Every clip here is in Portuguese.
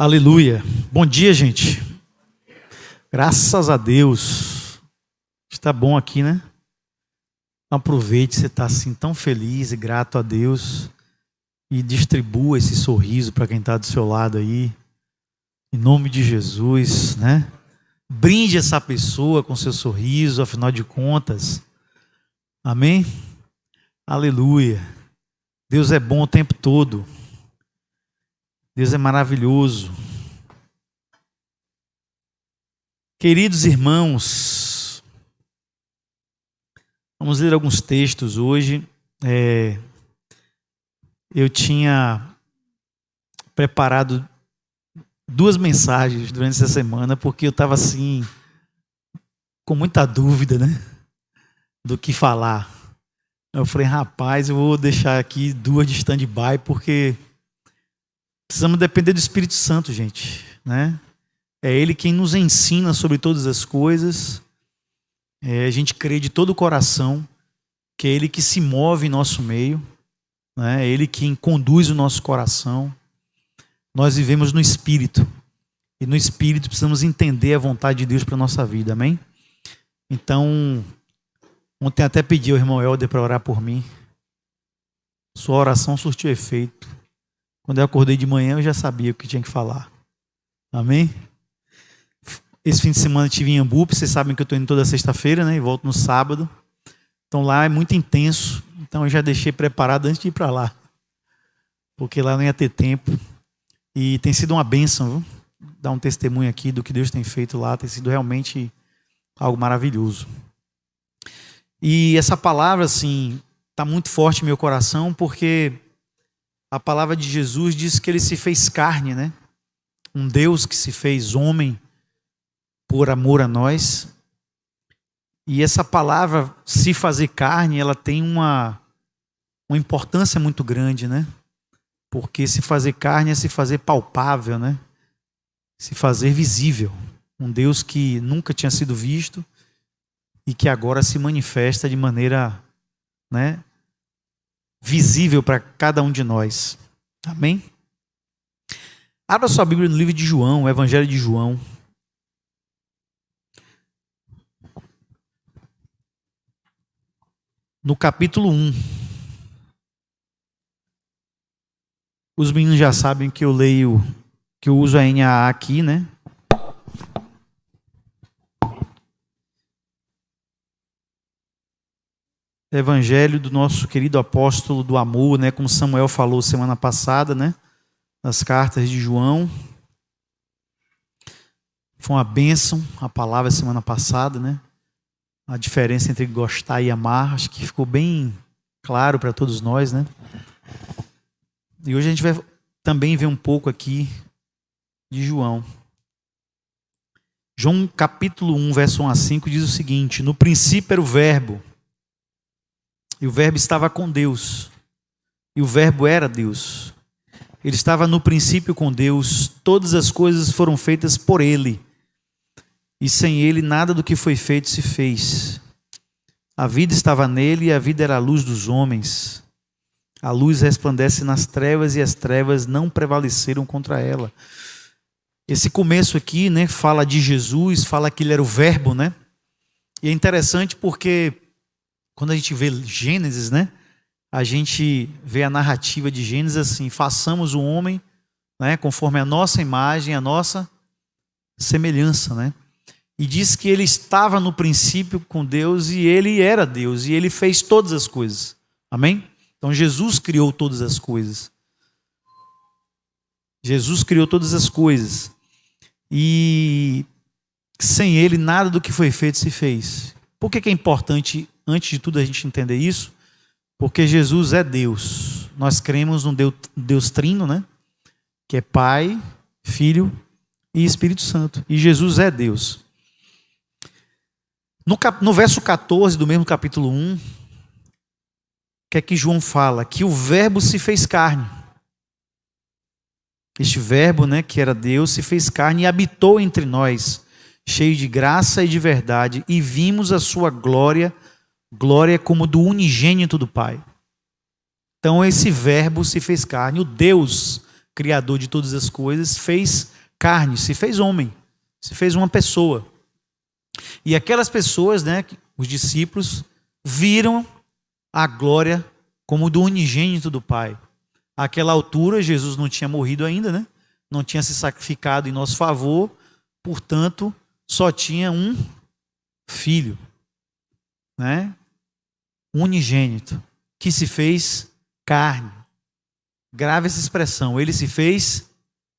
Aleluia. Bom dia, gente. Graças a Deus. Está bom aqui, né? Aproveite, você está assim tão feliz e grato a Deus e distribua esse sorriso para quem está do seu lado aí. Em nome de Jesus, né? Brinde essa pessoa com seu sorriso, afinal de contas. Amém? Aleluia. Deus é bom o tempo todo. Deus é maravilhoso. Queridos irmãos, vamos ler alguns textos hoje. Eu tinha preparado 2 mensagens durante essa semana, porque eu estava assim, com muita dúvida, né? Do que falar. Eu falei, rapaz, eu vou deixar aqui 2 de stand-by, porque precisamos depender do Espírito Santo, gente, né? É Ele quem nos ensina sobre todas as coisas. A gente crê de todo o coração que é Ele que se move em nosso meio, né? É Ele quem conduz o nosso coração. Nós vivemos no Espírito. E no Espírito precisamos entender a vontade de Deus para a nossa vida, amém? Então, ontem até pedi ao irmão Helder para orar por mim. Sua oração surtiu efeito. Quando eu acordei de manhã, eu já sabia o que tinha que falar. Amém? Esse fim de semana eu estive em Ambupe. Vocês sabem que eu estou indo toda sexta-feira, né? E volto no sábado. Então lá é muito intenso. Então eu já deixei preparado antes de ir para lá. Porque lá não ia ter tempo. E tem sido uma bênção, viu? Dar um testemunho aqui do que Deus tem feito lá. Tem sido realmente algo maravilhoso. E essa palavra, assim, está muito forte no meu coração, porque a palavra de Jesus diz que Ele se fez carne, né? Um Deus que se fez homem por amor a nós. E essa palavra, se fazer carne, ela tem uma importância muito grande, né? Porque se fazer carne é se fazer palpável, né? Se fazer visível. Um Deus que nunca tinha sido visto e que agora se manifesta de maneira, né, visível para cada um de nós. Amém? Abra sua Bíblia no livro de João, o Evangelho de João. No capítulo 1. Os meninos já sabem que eu leio, que eu uso a NAA aqui, né? Evangelho do nosso querido apóstolo do amor, né? Como Samuel falou semana passada, né? Nas cartas de João. Foi uma bênção a palavra semana passada, né? A diferença entre gostar e amar, acho que ficou bem claro para todos nós, né? E hoje a gente vai também ver um pouco aqui de João. João capítulo 1, verso 1 a 5 diz o seguinte: no princípio era o Verbo, e o Verbo estava com Deus, e o Verbo era Deus. Ele estava no princípio com Deus, todas as coisas foram feitas por Ele, e sem Ele nada do que foi feito se fez. A vida estava nele, e a vida era a luz dos homens. A luz resplandece nas trevas, e as trevas não prevaleceram contra ela. Esse começo aqui, né, fala de Jesus, fala que Ele era o Verbo, né? E é interessante porque quando a gente vê Gênesis, né, a gente vê a narrativa de Gênesis assim: façamos o homem, né, conforme a nossa imagem, a nossa semelhança, né? E diz que Ele estava no princípio com Deus e Ele era Deus e Ele fez todas as coisas. Amém? Então Jesus criou todas as coisas. Jesus criou todas as coisas. E sem Ele nada do que foi feito se fez. Por que é importante, antes de tudo, a gente entender isso? Porque Jesus é Deus. Nós cremos num Deus trino, né? Que é Pai, Filho e Espírito Santo. E Jesus é Deus. No verso 14 do mesmo capítulo 1, o que é que João fala? Que o Verbo se fez carne. Este Verbo, né, que era Deus, se fez carne e habitou entre nós, cheio de graça e de verdade, e vimos a sua glória, glória como do unigênito do Pai. Então esse Verbo se fez carne, o Deus Criador de todas as coisas, fez carne, se fez homem, se fez uma pessoa. E aquelas pessoas, né, os discípulos, viram a glória como do unigênito do Pai. Àquela altura, Jesus não tinha morrido ainda, né? Não tinha se sacrificado em nosso favor, portanto, só tinha um filho, né? Unigênito, que se fez carne. Grave essa expressão, ele se fez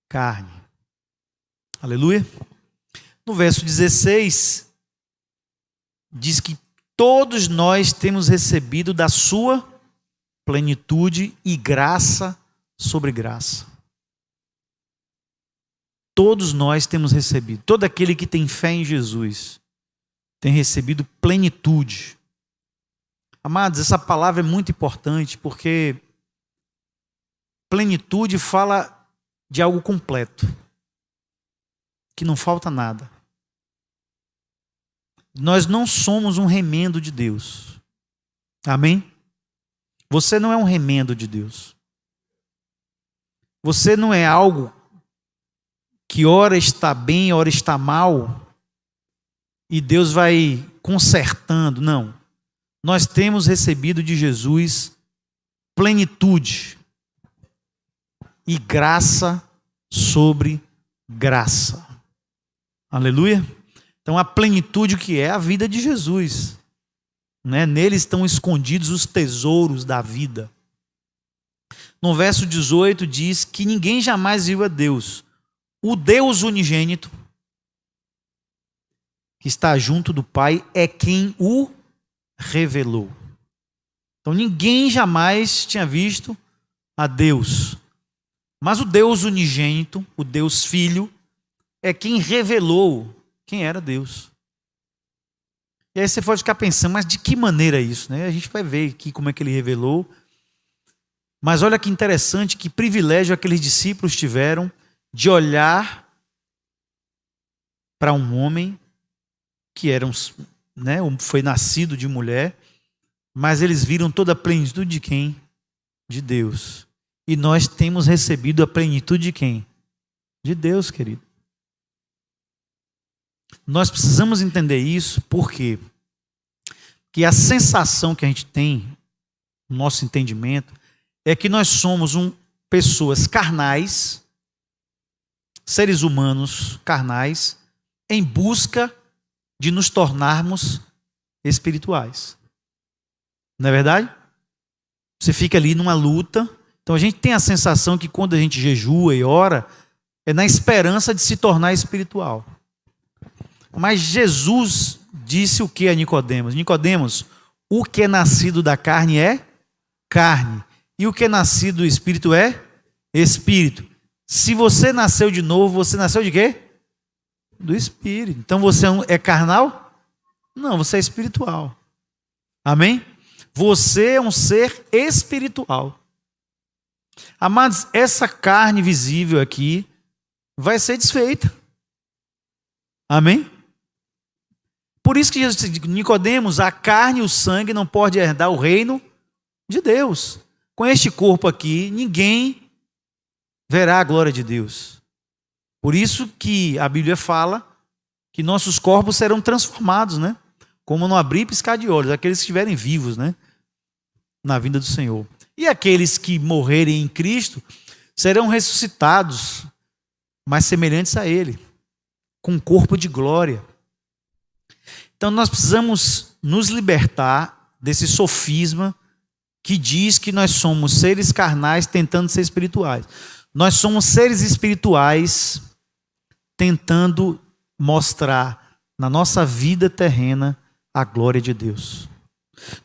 carne. Aleluia. No verso 16, diz que todos nós temos recebido da sua plenitude e graça sobre graça. Todos nós temos recebido. Todo aquele que tem fé em Jesus tem recebido plenitude. Amados, essa palavra é muito importante porque plenitude fala de algo completo, que não falta nada. Nós não somos um remendo de Deus. Amém? Você não é um remendo de Deus. Você não é algo que ora está bem, ora está mal, e Deus vai consertando. Não. Nós temos recebido de Jesus plenitude e graça sobre graça. Aleluia? Então a plenitude que é a vida de Jesus. Né? Nele estão escondidos os tesouros da vida. No verso 18 diz que ninguém jamais viu a Deus. O Deus unigênito, que está junto do Pai, é quem o revelou. Então ninguém jamais tinha visto a Deus. Mas o Deus unigênito, o Deus Filho, é quem revelou quem era Deus. E aí você pode ficar pensando, mas de que maneira é isso? Né? A gente vai ver aqui como é que ele revelou. Mas olha que interessante, que privilégio aqueles discípulos tiveram de olhar para um homem que era né, foi nascido de mulher, mas eles viram toda a plenitude de quem? De Deus. E nós temos recebido a plenitude de quem? De Deus, querido. Nós precisamos entender isso, por quê? Porque a sensação que a gente tem, no nosso entendimento, é que nós somos pessoas carnais, seres humanos carnais, em busca de nos tornarmos espirituais. Não é verdade? Você fica ali numa luta. Então a gente tem a sensação que quando a gente jejua e ora, é na esperança de se tornar espiritual. Mas Jesus disse o que a Nicodemos? Nicodemos, o que é nascido da carne é carne. E o que é nascido do Espírito é Espírito. Se você nasceu de novo, você nasceu de quê? Do Espírito. Então você é carnal? Não, você é espiritual. Amém? Você é um ser espiritual. Amados, essa carne visível aqui vai ser desfeita. Amém? Por isso que Jesus disse, Nicodemos, a carne e o sangue não podem herdar o reino de Deus. Com este corpo aqui, ninguém verá a glória de Deus. Por isso que a Bíblia fala que nossos corpos serão transformados, né? Como no abrir e piscar de olhos, aqueles que estiverem vivos, né? Na vinda do Senhor. E aqueles que morrerem em Cristo serão ressuscitados, mas semelhantes a Ele, com um corpo de glória. Então nós precisamos nos libertar desse sofisma que diz que nós somos seres carnais tentando ser espirituais. Nós somos seres espirituais tentando mostrar na nossa vida terrena a glória de Deus.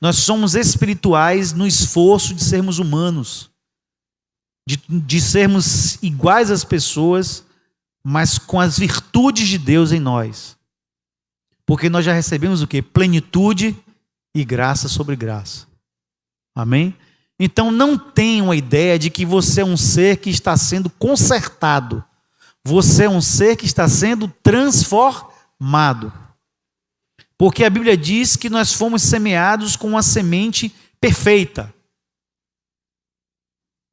Nós somos espirituais no esforço de sermos humanos, de sermos iguais às pessoas, mas com as virtudes de Deus em nós. Porque nós já recebemos o quê? Plenitude e graça sobre graça. Amém? Então não tenham a ideia de que você é um ser que está sendo consertado. Você é um ser que está sendo transformado. Porque a Bíblia diz que nós fomos semeados com uma semente perfeita,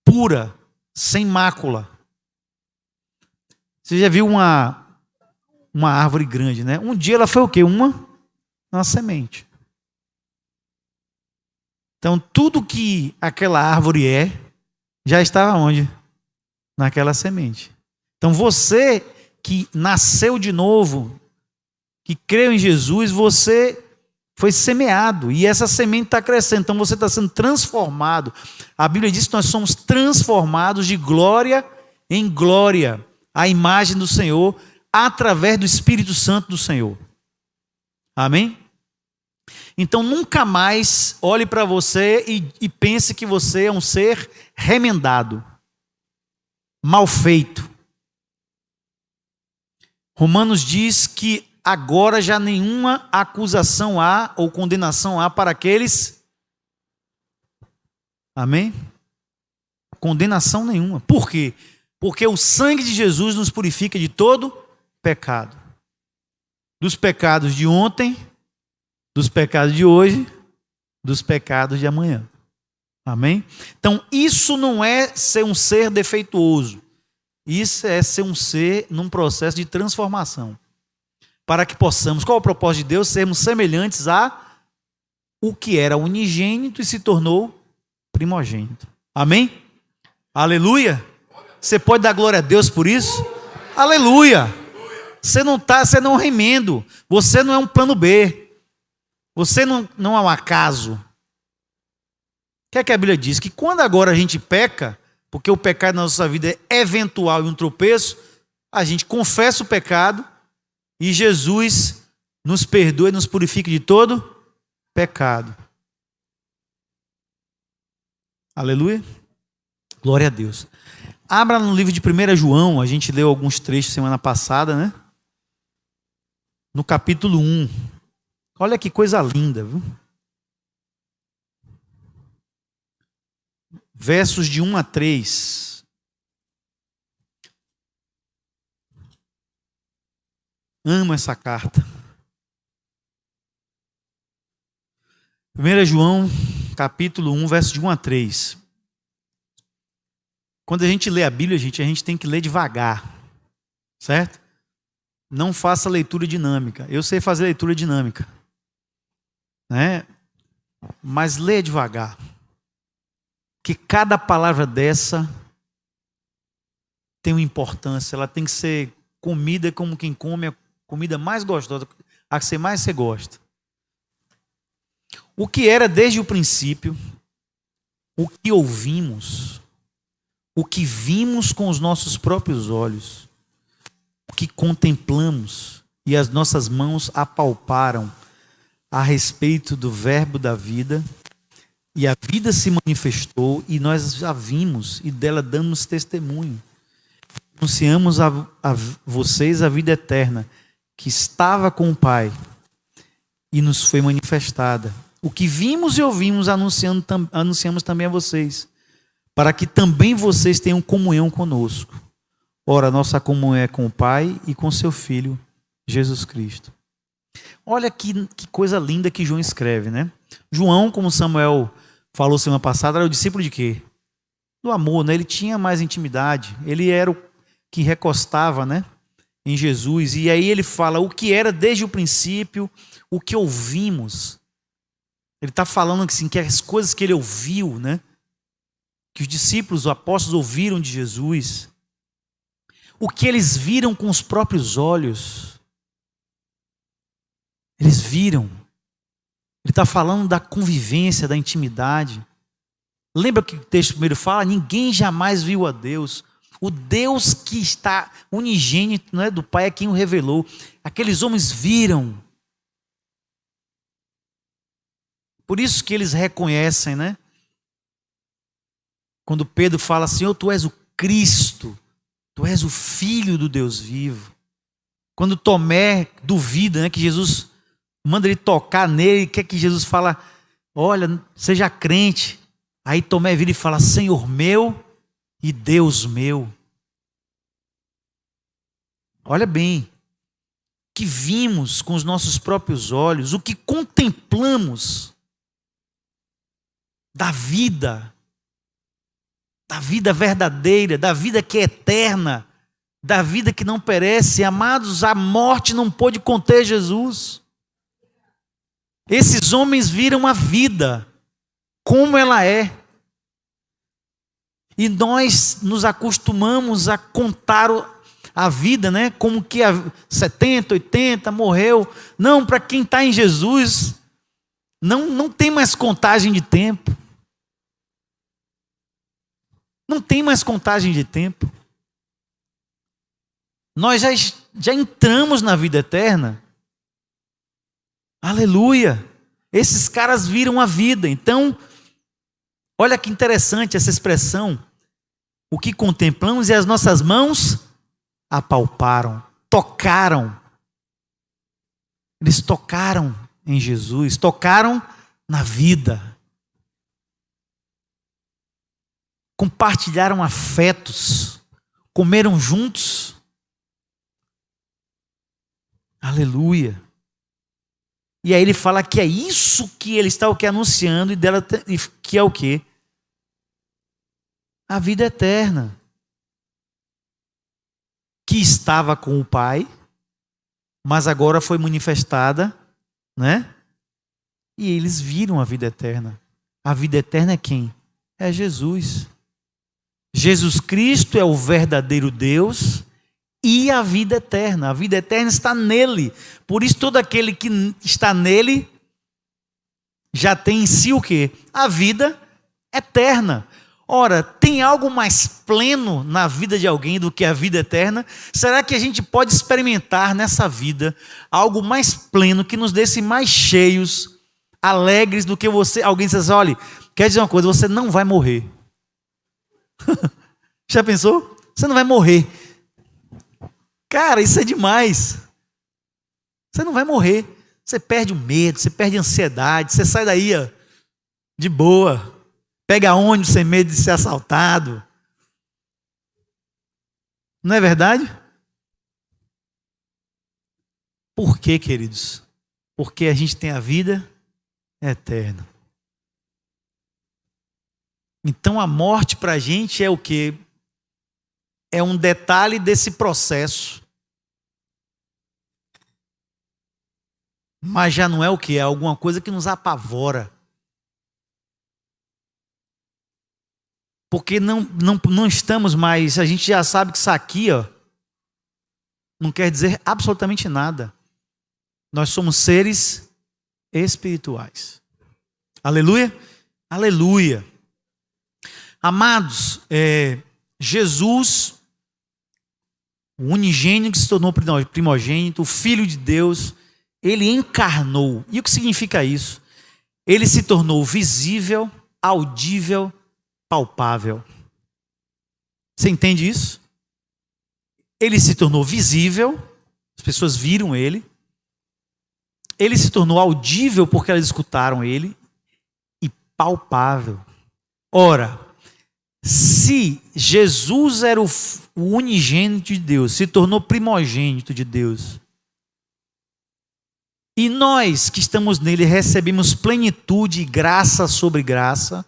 pura, sem mácula, Você já viu uma árvore grande, né? Um dia ela foi o quê? Uma semente. Então, tudo que aquela árvore já estava onde? Naquela semente. Então, você que nasceu de novo, que creu em Jesus, você foi semeado. E essa semente está crescendo. Então, você está sendo transformado. A Bíblia diz que nós somos transformados de glória em glória, à imagem do Senhor, através do Espírito Santo do Senhor. Amém? Então nunca mais olhe para você e pense que você é um ser remendado, mal feito. Romanos diz que agora já nenhuma acusação há ou condenação há para aqueles. Amém? Condenação nenhuma. Por quê? Porque o sangue de Jesus nos purifica de todo pecado. Dos pecados de ontem, dos pecados de hoje, dos pecados de amanhã. Amém? Então, isso não é ser um ser defeituoso. Isso é ser um ser num processo de transformação. Para que possamos, qual é o propósito de Deus? Sermos semelhantes a o que era unigênito e se tornou primogênito. Amém? Aleluia! Você pode dar glória a Deus por isso? Aleluia! Você não é um remendo. Você não é um plano B. Você não é um acaso. O que é que a Bíblia diz? Que quando agora a gente peca, porque o pecado na nossa vida é eventual e um tropeço, a gente confessa o pecado e Jesus nos perdoa e nos purifica de todo pecado. Aleluia. Glória a Deus. Abra no livro de 1 João, a gente leu alguns trechos semana passada, né? No capítulo 1. Olha que coisa linda, viu? Versos de 1 a 3. Amo essa carta. 1 João, capítulo 1, versos de 1 a 3. Quando a gente lê a Bíblia, a gente tem que ler devagar, certo? Não faça leitura dinâmica. Eu sei fazer leitura dinâmica, né? Mas lê devagar. Que cada palavra dessa tem uma importância. Ela tem que ser comida como quem come a comida mais gostosa, a que você gosta. O que era desde o princípio, o que ouvimos, o que vimos com os nossos próprios olhos, o que contemplamos e as nossas mãos apalparam a respeito do verbo da vida, e a vida se manifestou e nós já vimos e dela damos testemunho. Anunciamos a vocês a vida eterna que estava com o Pai e nos foi manifestada. O que vimos e ouvimos anunciamos também a vocês, para que também vocês tenham comunhão conosco. Ora, nossa comunhão é com o Pai e com seu Filho, Jesus Cristo. Olha que coisa linda que João escreve, né? João, como Samuel falou semana passada, era o discípulo de quê? Do amor, né? Ele tinha mais intimidade. Ele era o que recostava, né, em Jesus. E aí ele fala o que era desde o princípio, o que ouvimos. Ele está falando assim, que as coisas que ele ouviu, né? Que os discípulos, os apóstolos ouviram de Jesus, o que eles viram com os próprios olhos, eles viram. Ele está falando da convivência, da intimidade. Lembra que o texto primeiro fala? Ninguém jamais viu a Deus. O Deus que está unigênito, não é, do Pai, é quem o revelou. Aqueles homens viram. Por isso que eles reconhecem, né? Quando Pedro fala, Senhor, Tu és o Cristo, Tu és o Filho do Deus vivo. Quando Tomé duvida, né, que Jesus manda ele tocar nele, quer que Jesus fala, olha, seja crente. Aí Tomé vira e fala, Senhor meu e Deus meu. Olha bem, que vimos com os nossos próprios olhos, o que contemplamos da vida verdadeira, da vida que é eterna, da vida que não perece. Amados, a morte não pôde conter Jesus. Esses homens viram a vida como ela é. E nós nos acostumamos a contar a vida, né? Como que 70, 80, morreu. Não, para quem está em Jesus, não tem mais contagem de tempo. Não tem mais contagem de tempo. Nós já entramos na vida eterna. Aleluia! Esses caras viram a vida. Então, olha que interessante essa expressão. O que contemplamos e as nossas mãos apalparam, tocaram. Eles tocaram em Jesus, tocaram na vida. Compartilharam afetos, comeram juntos. Aleluia. E aí ele fala que é isso que ele está anunciando, e dela que é o quê? A vida eterna. Que estava com o Pai, mas agora foi manifestada, né? E eles viram a vida eterna. A vida eterna é quem? É Jesus. Jesus Cristo é o verdadeiro Deus e a vida eterna. A vida eterna está nele. Por isso todo aquele que está nele já tem em si o quê? A vida eterna. Ora, tem algo mais pleno na vida de alguém do que a vida eterna? Será que a gente pode experimentar nessa vida algo mais pleno, que nos deixe mais cheios, alegres do que você? Alguém diz assim, olha, quer dizer uma coisa, você não vai morrer. Já pensou? Você não vai morrer. Cara, isso é demais. Você não vai morrer. Você perde o medo, você perde a ansiedade, você sai daí ó, de boa. Pega ônibus sem medo de ser assaltado. Não é verdade? Por quê, queridos? Porque a gente tem a vida eterna. Então a morte para a gente é o quê? É um detalhe desse processo. Mas já não é o quê? É alguma coisa que nos apavora. Porque não estamos mais, a gente já sabe que isso aqui ó, não quer dizer absolutamente nada. Nós somos seres espirituais. Aleluia? Aleluia. Amados, Jesus, o unigênito que se tornou primogênito, o Filho de Deus, ele encarnou. E o que significa isso? Ele se tornou visível, audível, palpável. Você entende isso? Ele se tornou visível, as pessoas viram ele. Ele se tornou audível porque elas escutaram ele. E palpável. Ora, se Jesus era o unigênito de Deus, se tornou primogênito de Deus, e nós que estamos nele recebemos plenitude e graça sobre graça,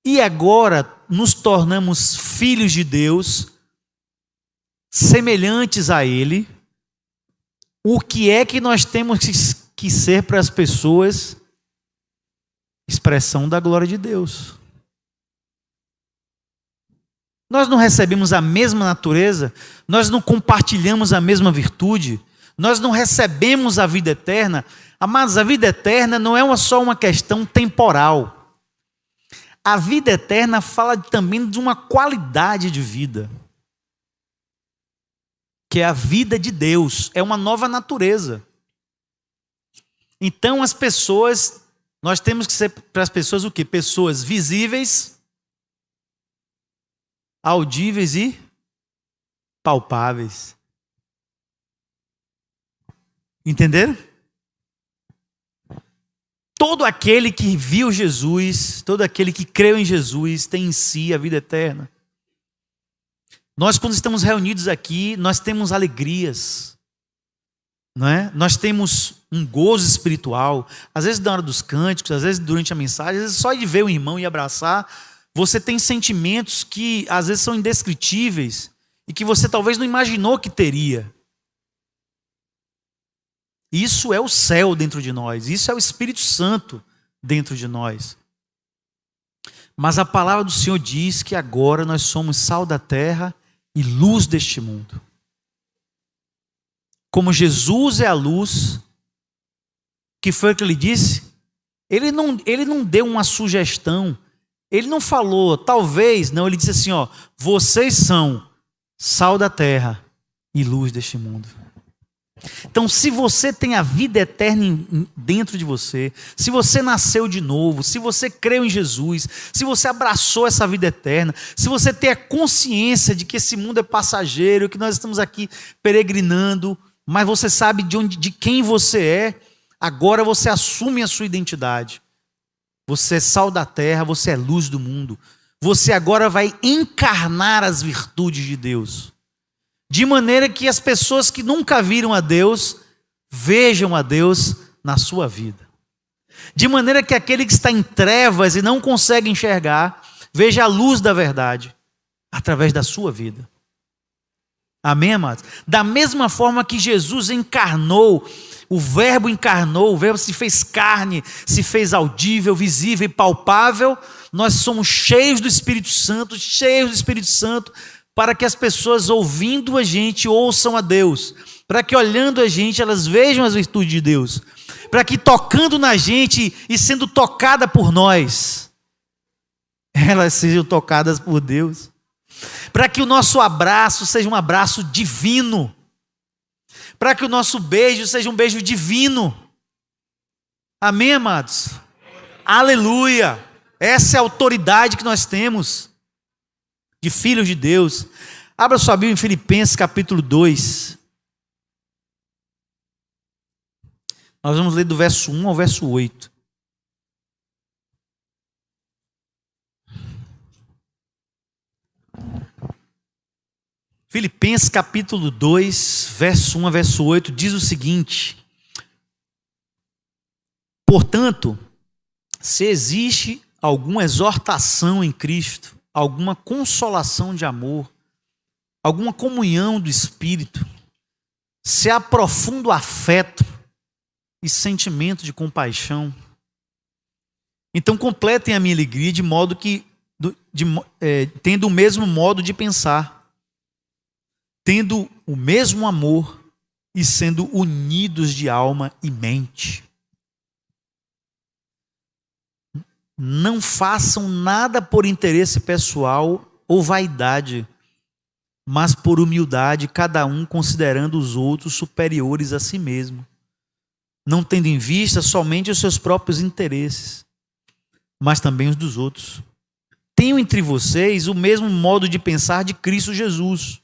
e agora nos tornamos filhos de Deus, semelhantes a Ele, o que é que nós temos que ser para as pessoas? Expressão da glória de Deus. Nós não recebemos a mesma natureza, nós não compartilhamos a mesma virtude, nós não recebemos a vida eterna. Amados, a vida eterna não é só uma questão temporal. A vida eterna fala também de uma qualidade de vida, que é a vida de Deus, é uma nova natureza. Então as pessoas, nós temos que ser para as pessoas o quê? Pessoas visíveis, audíveis e palpáveis. Entenderam? Todo aquele que viu Jesus, todo aquele que creu em Jesus, tem em si a vida eterna. Nós, quando estamos reunidos aqui, nós temos alegrias, não é? Nós temos um gozo espiritual. Às vezes na hora dos cânticos, às vezes durante a mensagem, às vezes só de ver o irmão e abraçar, você tem sentimentos que às vezes são indescritíveis. e que você talvez não imaginou que teria. Isso é o céu dentro de nós, isso é o Espírito Santo dentro de nós. Mas a palavra do Senhor diz que agora nós somos sal da terra e luz deste mundo. Como Jesus é a luz, que foi o que ele disse, ele não deu uma sugestão, ele não falou, talvez, não, ele disse assim, ó, vocês são sal da terra e luz deste mundo. Então, se você tem a vida eterna dentro de você, se você nasceu de novo, se você creu em Jesus, se você abraçou essa vida eterna, se você tem a consciência de que esse mundo é passageiro, que nós estamos aqui peregrinando, mas você sabe de quem você é, agora você assume a sua identidade. Você é sal da terra, você é luz do mundo. Você agora vai encarnar as virtudes de Deus. De maneira que as pessoas que nunca viram a Deus, vejam a Deus na sua vida. De maneira que aquele que está em trevas e não consegue enxergar, veja a luz da verdade, através da sua vida. Amém, amados? Da mesma forma que Jesus encarnou, o verbo se fez carne, se fez audível, visível e palpável, nós somos cheios do Espírito Santo, para que as pessoas ouvindo a gente ouçam a Deus, para que olhando a gente elas vejam as virtudes de Deus, para que tocando na gente e sendo tocada por nós, elas sejam tocadas por Deus, para que o nosso abraço seja um abraço divino, para que o nosso beijo seja um beijo divino. Amém, amados? Aleluia! Essa é a autoridade que nós temos de filhos de Deus. Abra sua Bíblia em Filipenses capítulo 2. Nós vamos ler do verso 1 ao verso 8. Filipenses capítulo 2, verso 1 a verso 8, diz o seguinte: portanto, se existe alguma exortação em Cristo, alguma consolação de amor, alguma comunhão do Espírito, se há profundo afeto e sentimento de compaixão, então completem a minha alegria de modo que, tendo o mesmo modo de pensar, tendo o mesmo amor e sendo unidos de alma e mente. Não façam nada por interesse pessoal ou vaidade, mas por humildade, cada um considerando os outros superiores a si mesmo, não tendo em vista somente os seus próprios interesses, mas também os dos outros. Tenham entre vocês o mesmo modo de pensar de Cristo Jesus,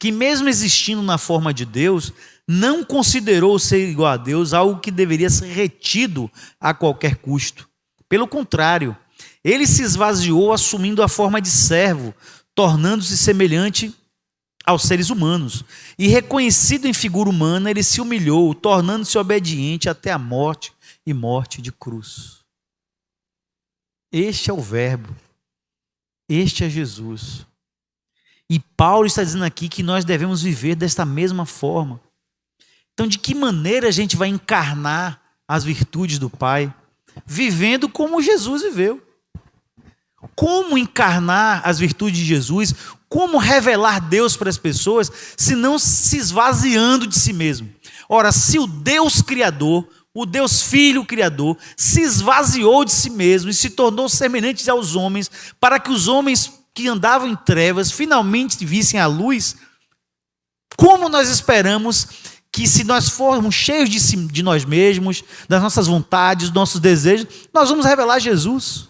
que mesmo existindo na forma de Deus, não considerou ser igual a Deus algo que deveria ser retido a qualquer custo. Pelo contrário, ele se esvaziou assumindo a forma de servo, tornando-se semelhante aos seres humanos. E reconhecido em figura humana, ele se humilhou, tornando-se obediente até a morte e morte de cruz. Este é o verbo, este é Jesus. E Paulo está dizendo aqui que nós devemos viver desta mesma forma. Então, de que maneira a gente vai encarnar as virtudes do Pai? Vivendo como Jesus viveu. Como encarnar as virtudes de Jesus? Como revelar Deus para as pessoas, se não se esvaziando de si mesmo? Ora, se o Deus Criador, o Deus Filho Criador, se esvaziou de si mesmo e se tornou semelhante aos homens, para que os homens que andavam em trevas finalmente vissem a luz, como nós esperamos que, se nós formos cheios de nós mesmos, das nossas vontades, dos nossos desejos, nós vamos revelar Jesus?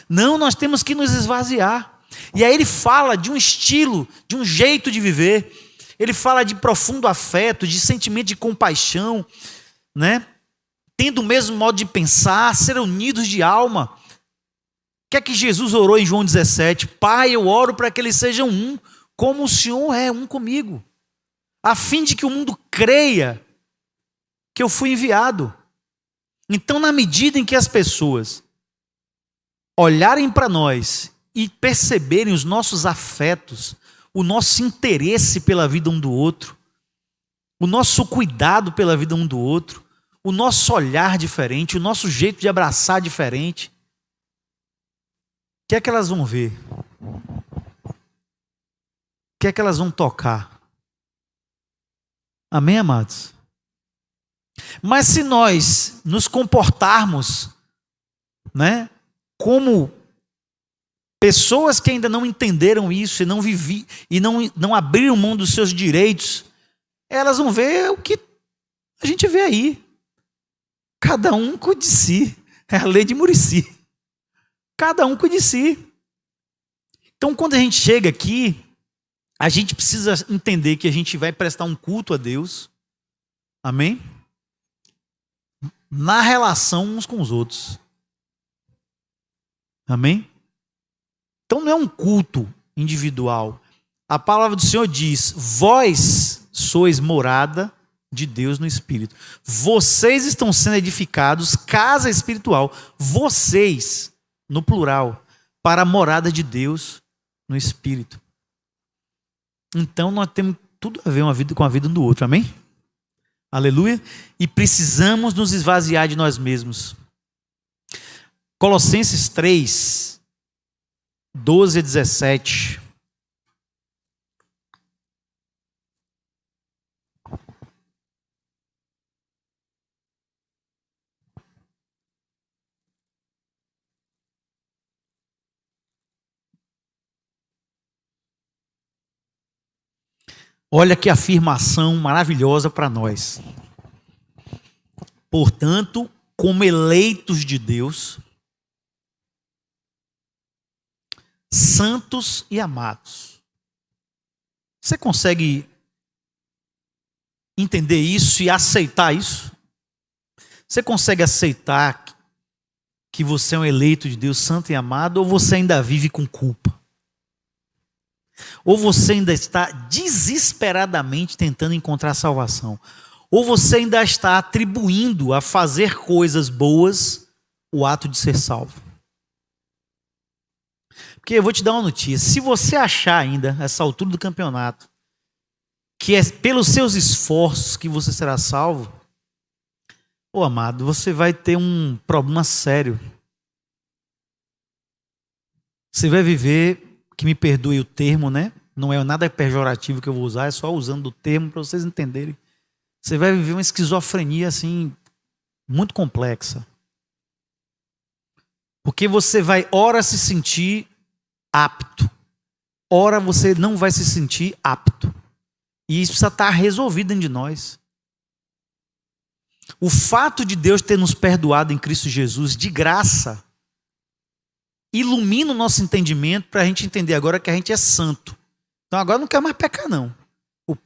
Não, nós temos que nos esvaziar. E aí ele fala de um estilo, de um jeito de viver. Ele fala de profundo afeto, de sentimento de compaixão, né? Tendo o mesmo modo de pensar, ser unidos de alma. O que é que Jesus orou em João 17? Pai, eu oro para que eles sejam um, como o Senhor é um comigo, a fim de que o mundo creia que eu fui enviado. Então, na medida em que as pessoas olharem para nós e perceberem os nossos afetos, o nosso interesse pela vida um do outro, o nosso cuidado pela vida um do outro, o nosso olhar diferente, o nosso jeito de abraçar diferente. O que é que elas vão ver? O que é que elas vão tocar? Amém, amados? Mas se nós nos comportarmos, né, como pessoas que ainda não entenderam isso e não vivi e não abriram mão dos seus direitos, elas vão ver o que a gente vê aí. Cada um cuida de si. É a lei de Muricy. Cada um cuida de si. Então, quando a gente chega aqui, a gente precisa entender que a gente vai prestar um culto a Deus. Amém? Na relação uns com os outros. Amém? Então não é um culto individual. A palavra do Senhor diz: vós sois morada de Deus no Espírito. Vocês estão sendo edificados, casa espiritual. Vocês, no plural, para a morada de Deus no Espírito. Então nós temos tudo a ver uma vida com a vida um do outro. Amém? Aleluia. E precisamos nos esvaziar de nós mesmos. Colossenses 3, 12 a 17. Olha que afirmação maravilhosa para nós. Portanto, como eleitos de Deus, santos e amados. Você consegue entender isso e aceitar isso? Você consegue aceitar que você é um eleito de Deus, santo e amado, ou você ainda vive com culpa? Ou você ainda está desesperadamente tentando encontrar salvação? Ou você ainda está atribuindo a fazer coisas boas o ato de ser salvo? Porque eu vou te dar uma notícia. Se você achar ainda, essa altura do campeonato, que é pelos seus esforços que você será salvo, ô amado, você vai ter um problema sério. Você vai viver, que me perdoe o termo, né? Não é nada pejorativo que eu vou usar, é só usando o termo para vocês entenderem. Você vai viver uma esquizofrenia assim, muito complexa. Porque você vai, ora, se sentir apto, ora você não vai se sentir apto. E isso precisa estar resolvido dentro de nós. O fato de Deus ter nos perdoado em Cristo Jesus, de graça, ilumina o nosso entendimento para a gente entender agora que a gente é santo. Então agora não quer mais pecar, não.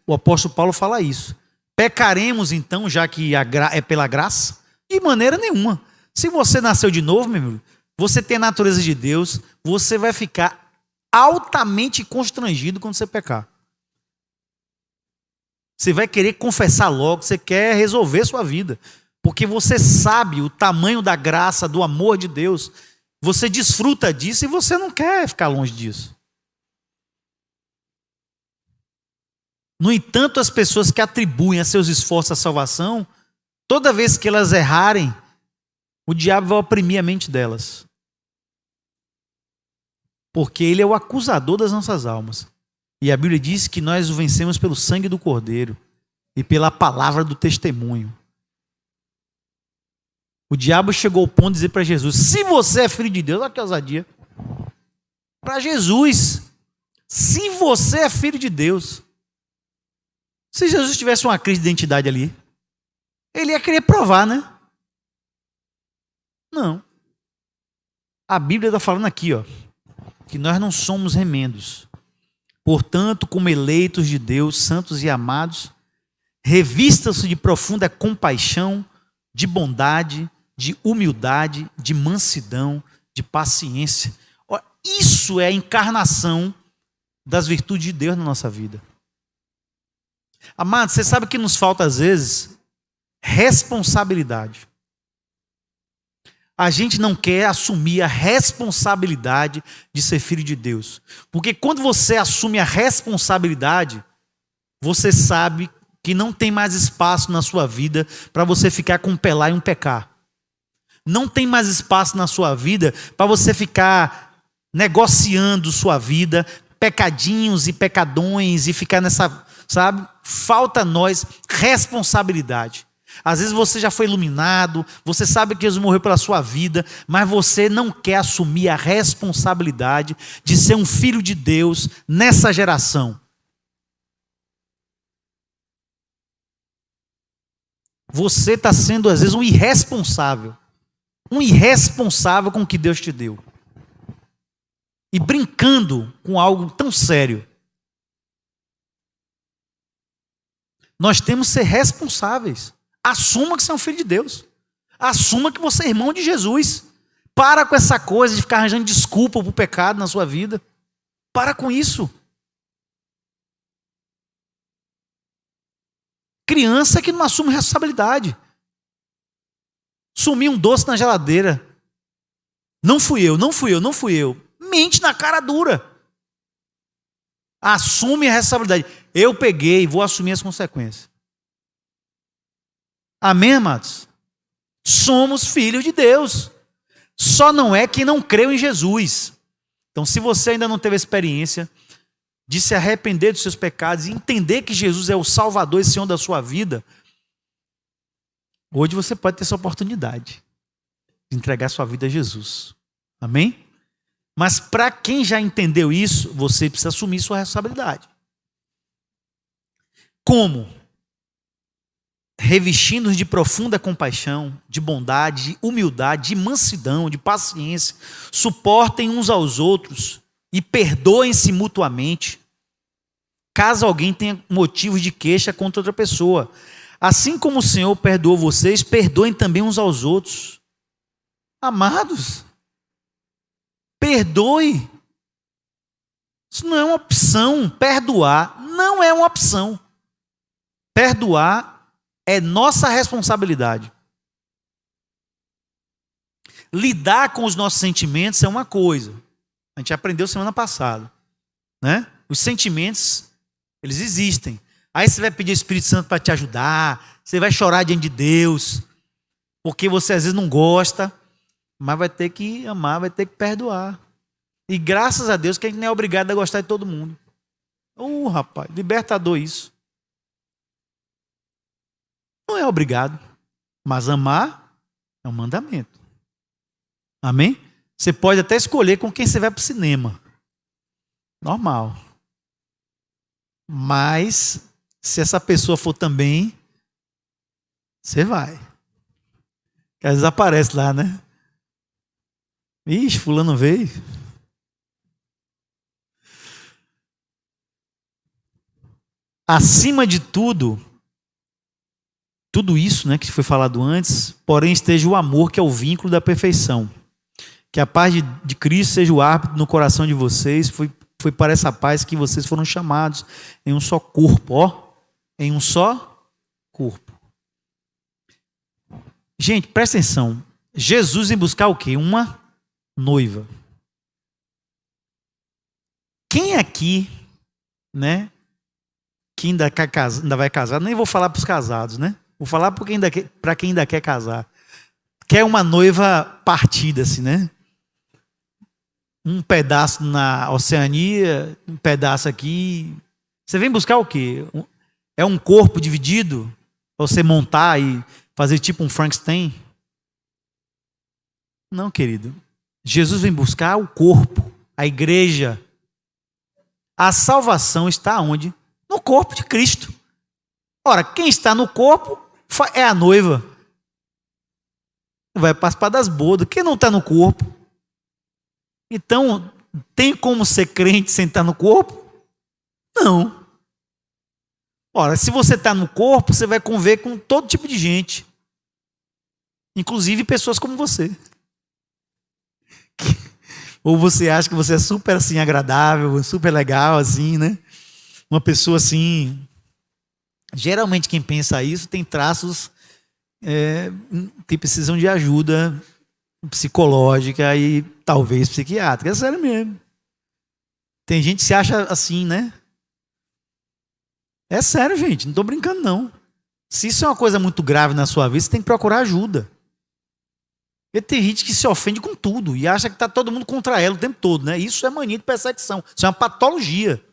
O apóstolo Paulo fala isso. Pecaremos então, já que é pela graça? De maneira nenhuma. Se você nasceu de novo, meu amigo, você tem a natureza de Deus, você vai ficar altamente constrangido quando você pecar. Você vai querer confessar logo, você quer resolver sua vida. Porque você sabe o tamanho da graça, do amor de Deus. Você desfruta disso e você não quer ficar longe disso. No entanto, as pessoas que atribuem a seus esforços a salvação, toda vez que elas errarem, o diabo vai oprimir a mente delas. Porque ele é o acusador das nossas almas. E a Bíblia diz que nós o vencemos pelo sangue do Cordeiro e pela palavra do testemunho. O diabo chegou ao ponto de dizer para Jesus: se você é filho de Deus, olha que ousadia. Para Jesus, se você é filho de Deus. Se Jesus tivesse uma crise de identidade ali, ele ia querer provar, né? Não. A Bíblia está falando aqui, ó, que nós não somos remendos. Portanto, como eleitos de Deus, santos e amados, revistam-se de profunda compaixão, de bondade, de humildade, de mansidão, de paciência. Isso é a encarnação das virtudes de Deus na nossa vida. Amado, você sabe que nos falta às vezes responsabilidade. A gente não quer assumir a responsabilidade de ser filho de Deus. Porque quando você assume a responsabilidade, você sabe que não tem mais espaço na sua vida para você ficar com um pelar e um pecar. Não tem mais espaço na sua vida para você ficar negociando sua vida, pecadinhos e pecadões, e ficar nessa, sabe? Falta a nós responsabilidade. Às vezes você já foi iluminado, você sabe que Jesus morreu pela sua vida, mas você não quer assumir a responsabilidade de ser um filho de Deus nessa geração. Você está sendo, às vezes, um irresponsável com o que Deus te deu. E brincando com algo tão sério. Nós temos que ser responsáveis. Assuma que você é um filho de Deus. Assuma que você é irmão de Jesus. Para com essa coisa de ficar arranjando desculpa para o pecado na sua vida. Para com isso. Criança que não assume responsabilidade. Sumi um doce na geladeira. Não fui eu. Mente na cara dura. Assume a responsabilidade. Eu peguei e vou assumir as consequências. Amém, amados? Somos filhos de Deus. Só não é quem não creu em Jesus. Então, se você ainda não teve a experiência de se arrepender dos seus pecados e entender que Jesus é o Salvador e Senhor da sua vida, hoje você pode ter essa oportunidade de entregar sua vida a Jesus. Amém? Mas para quem já entendeu isso, você precisa assumir sua responsabilidade. Como? Revestindo-nos de profunda compaixão, de bondade, de humildade, de mansidão, de paciência, suportem uns aos outros e perdoem-se mutuamente, caso alguém tenha motivos de queixa contra outra pessoa. Assim como o Senhor perdoou vocês, perdoem também uns aos outros. Amados, perdoe. Isso não é uma opção. Perdoar não é uma opção. Perdoar é nossa responsabilidade. Lidar com os nossos sentimentos é uma coisa. A gente aprendeu semana passada, né? Os sentimentos, eles existem. Aí você vai pedir ao Espírito Santo para te ajudar, você vai chorar diante de Deus, porque você às vezes não gosta, mas vai ter que amar, vai ter que perdoar. E graças a Deus que a gente não é obrigado a gostar de todo mundo. Rapaz, libertador isso. Não é obrigado, mas amar é um mandamento. Amém? Você pode até escolher com quem você vai para o cinema. Normal. Mas, se essa pessoa for também, você vai. Porque às vezes aparece lá, né? Ixi, fulano veio. Acima de tudo isso, né, que foi falado antes, porém esteja o amor, que é o vínculo da perfeição. Que a paz de Cristo seja o árbitro no coração de vocês. Foi para essa paz que vocês foram chamados em um só corpo, em um só corpo. Gente, presta atenção. Jesus vem buscar o quê? Uma noiva. Quem aqui, né, que ainda vai casar, nem vou falar para os casados, né? Vou falar para quem ainda quer casar. Quer uma noiva partida, assim, né? Um pedaço na Oceania, um pedaço aqui. Você vem buscar o quê? É um corpo dividido? Para você montar e fazer tipo um Frankenstein? Não, querido. Jesus vem buscar o corpo, a igreja. A salvação está onde? No corpo de Cristo. Ora, quem está no corpo é a noiva. Vai participar das bodas. Quem não está no corpo? Então, tem como ser crente sem estar no corpo? Não. Ora, se você está no corpo, você vai conviver com todo tipo de gente. Inclusive pessoas como você. Ou você acha que você é super assim agradável, super legal assim, né? Uma pessoa assim... Geralmente quem pensa isso tem traços que precisam de ajuda psicológica e talvez psiquiátrica. É sério mesmo. Tem gente que se acha assim, né? É sério, gente. Não estou brincando, não. Se isso é uma coisa muito grave na sua vida, você tem que procurar ajuda. E tem gente que se ofende com tudo e acha que está todo mundo contra ela o tempo todo, né? Isso é mania de perseguição. Isso é uma patologia.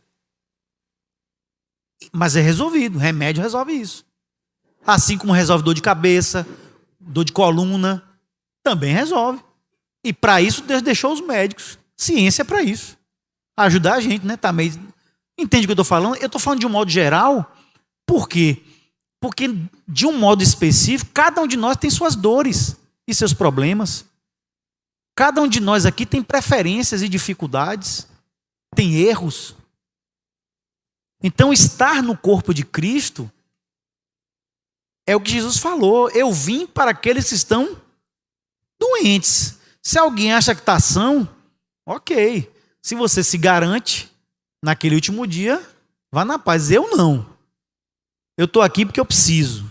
Mas é resolvido. O remédio resolve isso. Assim como resolve dor de cabeça, dor de coluna, também resolve. E para isso Deus deixou os médicos. Ciência é para isso. Ajudar a gente, né? Tá meio... Entende o que eu estou falando? Eu estou falando de um modo geral. Por quê? Porque de um modo específico, cada um de nós tem suas dores e seus problemas. Cada um de nós aqui tem preferências e dificuldades, tem erros. Então, estar no corpo de Cristo é o que Jesus falou. Eu vim para aqueles que estão doentes. Se alguém acha que está são, ok. Se você se garante naquele último dia, vá na paz. Eu não. Eu estou aqui porque eu preciso.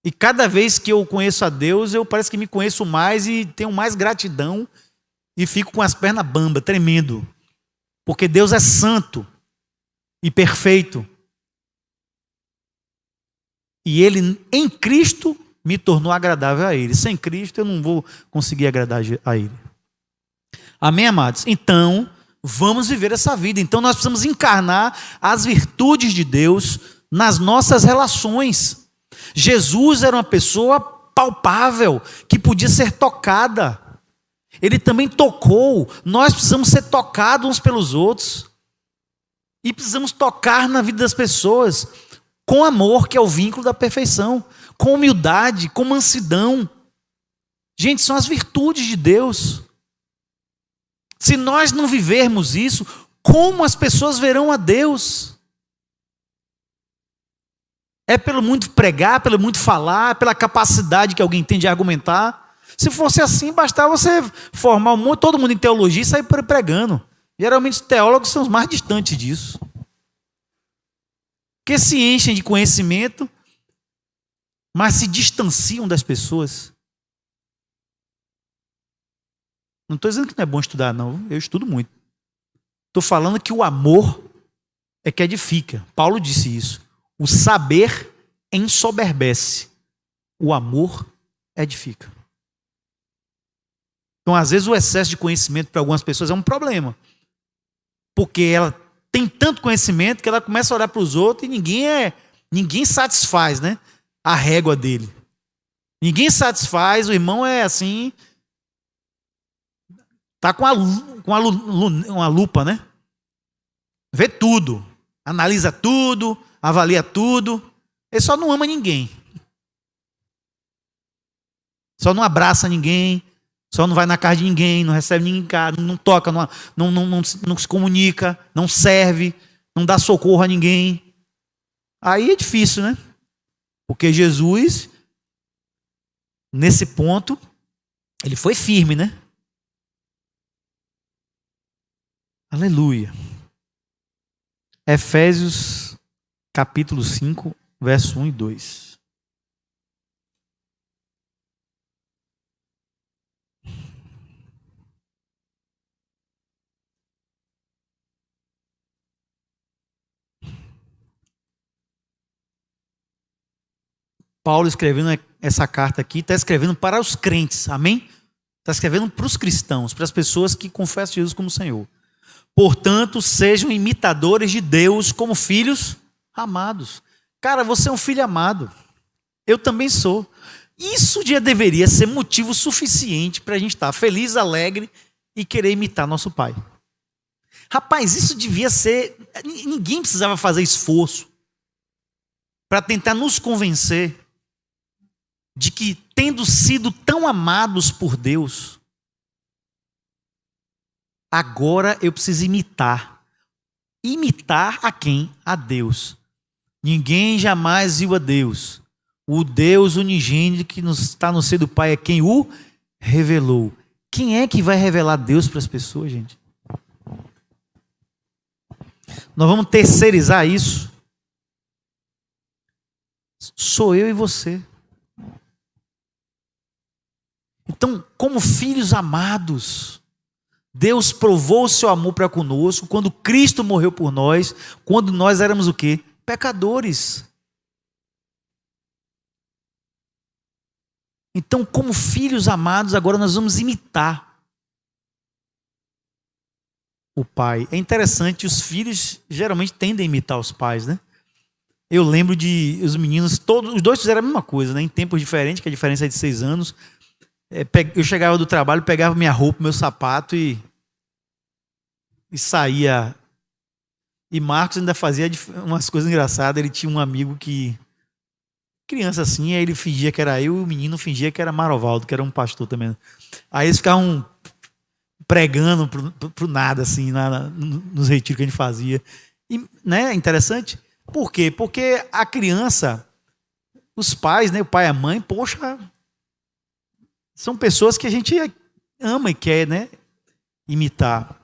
E cada vez que eu conheço a Deus, eu parece que me conheço mais e tenho mais gratidão e fico com as pernas bambas, tremendo. Porque Deus é santo e perfeito. E Ele, em Cristo, me tornou agradável a Ele. Sem Cristo, eu não vou conseguir agradar a Ele. Amém, amados? Então, vamos viver essa vida. Então, nós precisamos encarnar as virtudes de Deus nas nossas relações. Jesus era uma pessoa palpável, que podia ser tocada. Ele também tocou. Nós precisamos ser tocados uns pelos outros. E precisamos tocar na vida das pessoas com amor, que é o vínculo da perfeição, com humildade, com mansidão. Gente, são as virtudes de Deus. Se nós não vivermos isso, como as pessoas verão a Deus? É pelo muito pregar, pelo muito falar, pela capacidade que alguém tem de argumentar? Se fosse assim, bastava você formar todo mundo em teologia e sair pregando. Geralmente os teólogos são os mais distantes disso. Que se enchem de conhecimento, mas se distanciam das pessoas. Não estou dizendo que não é bom estudar, não. Eu estudo muito. Estou falando que o amor é que edifica. Paulo disse isso. O saber ensoberbece. O amor edifica. Então, às vezes, o excesso de conhecimento para algumas pessoas é um problema. Porque ela tem tanto conhecimento que ela começa a olhar para os outros e ninguém satisfaz, né, a régua dele. Ninguém satisfaz, o irmão é assim... Está com uma lupa, né? Vê tudo, analisa tudo, avalia tudo. Ele só não ama ninguém. Só não abraça ninguém, só não vai na casa de ninguém, não recebe ninguém em casa, não toca, não se comunica, não serve, não dá socorro a ninguém. Aí é difícil, né? Porque Jesus, nesse ponto, ele foi firme, né? Aleluia. Efésios capítulo 5, verso 1 e 2. Paulo escrevendo essa carta aqui, está escrevendo para os crentes, amém? Está escrevendo para os cristãos, para as pessoas que confessam Jesus como Senhor. Portanto, sejam imitadores de Deus como filhos amados. Cara, você é um filho amado. Eu também sou. Isso já deveria ser motivo suficiente para a gente estar feliz, alegre e querer imitar nosso Pai. Rapaz, isso devia ser... Ninguém precisava fazer esforço para tentar nos convencer de que, tendo sido tão amados por Deus, agora eu preciso imitar. Imitar a quem? A Deus. Ninguém jamais viu a Deus. O Deus unigênito que está no seio do Pai é quem o revelou. Quem é que vai revelar Deus para as pessoas, gente? Nós vamos terceirizar isso. Sou eu e você. Então, como filhos amados, Deus provou o seu amor para conosco quando Cristo morreu por nós, quando nós éramos o quê? Pecadores. Então, como filhos amados, agora nós vamos imitar o pai. É interessante, os filhos geralmente tendem a imitar os pais, né? Eu lembro de os meninos, todos, os dois fizeram a mesma coisa, né? Em tempos diferentes, que a diferença é de 6 anos. Eu chegava do trabalho, pegava minha roupa, meu sapato e saía. E Marcos ainda fazia umas coisas engraçadas. Ele tinha um amigo que, criança assim, aí ele fingia que era eu e o menino fingia que era Marovaldo, que era um pastor também. Aí eles ficavam pregando pro nada, assim, nos retiros que a gente fazia. E, né, interessante. Por quê? Porque a criança, os pais, né, o pai e a mãe, poxa, são pessoas que a gente ama e quer, né, imitar.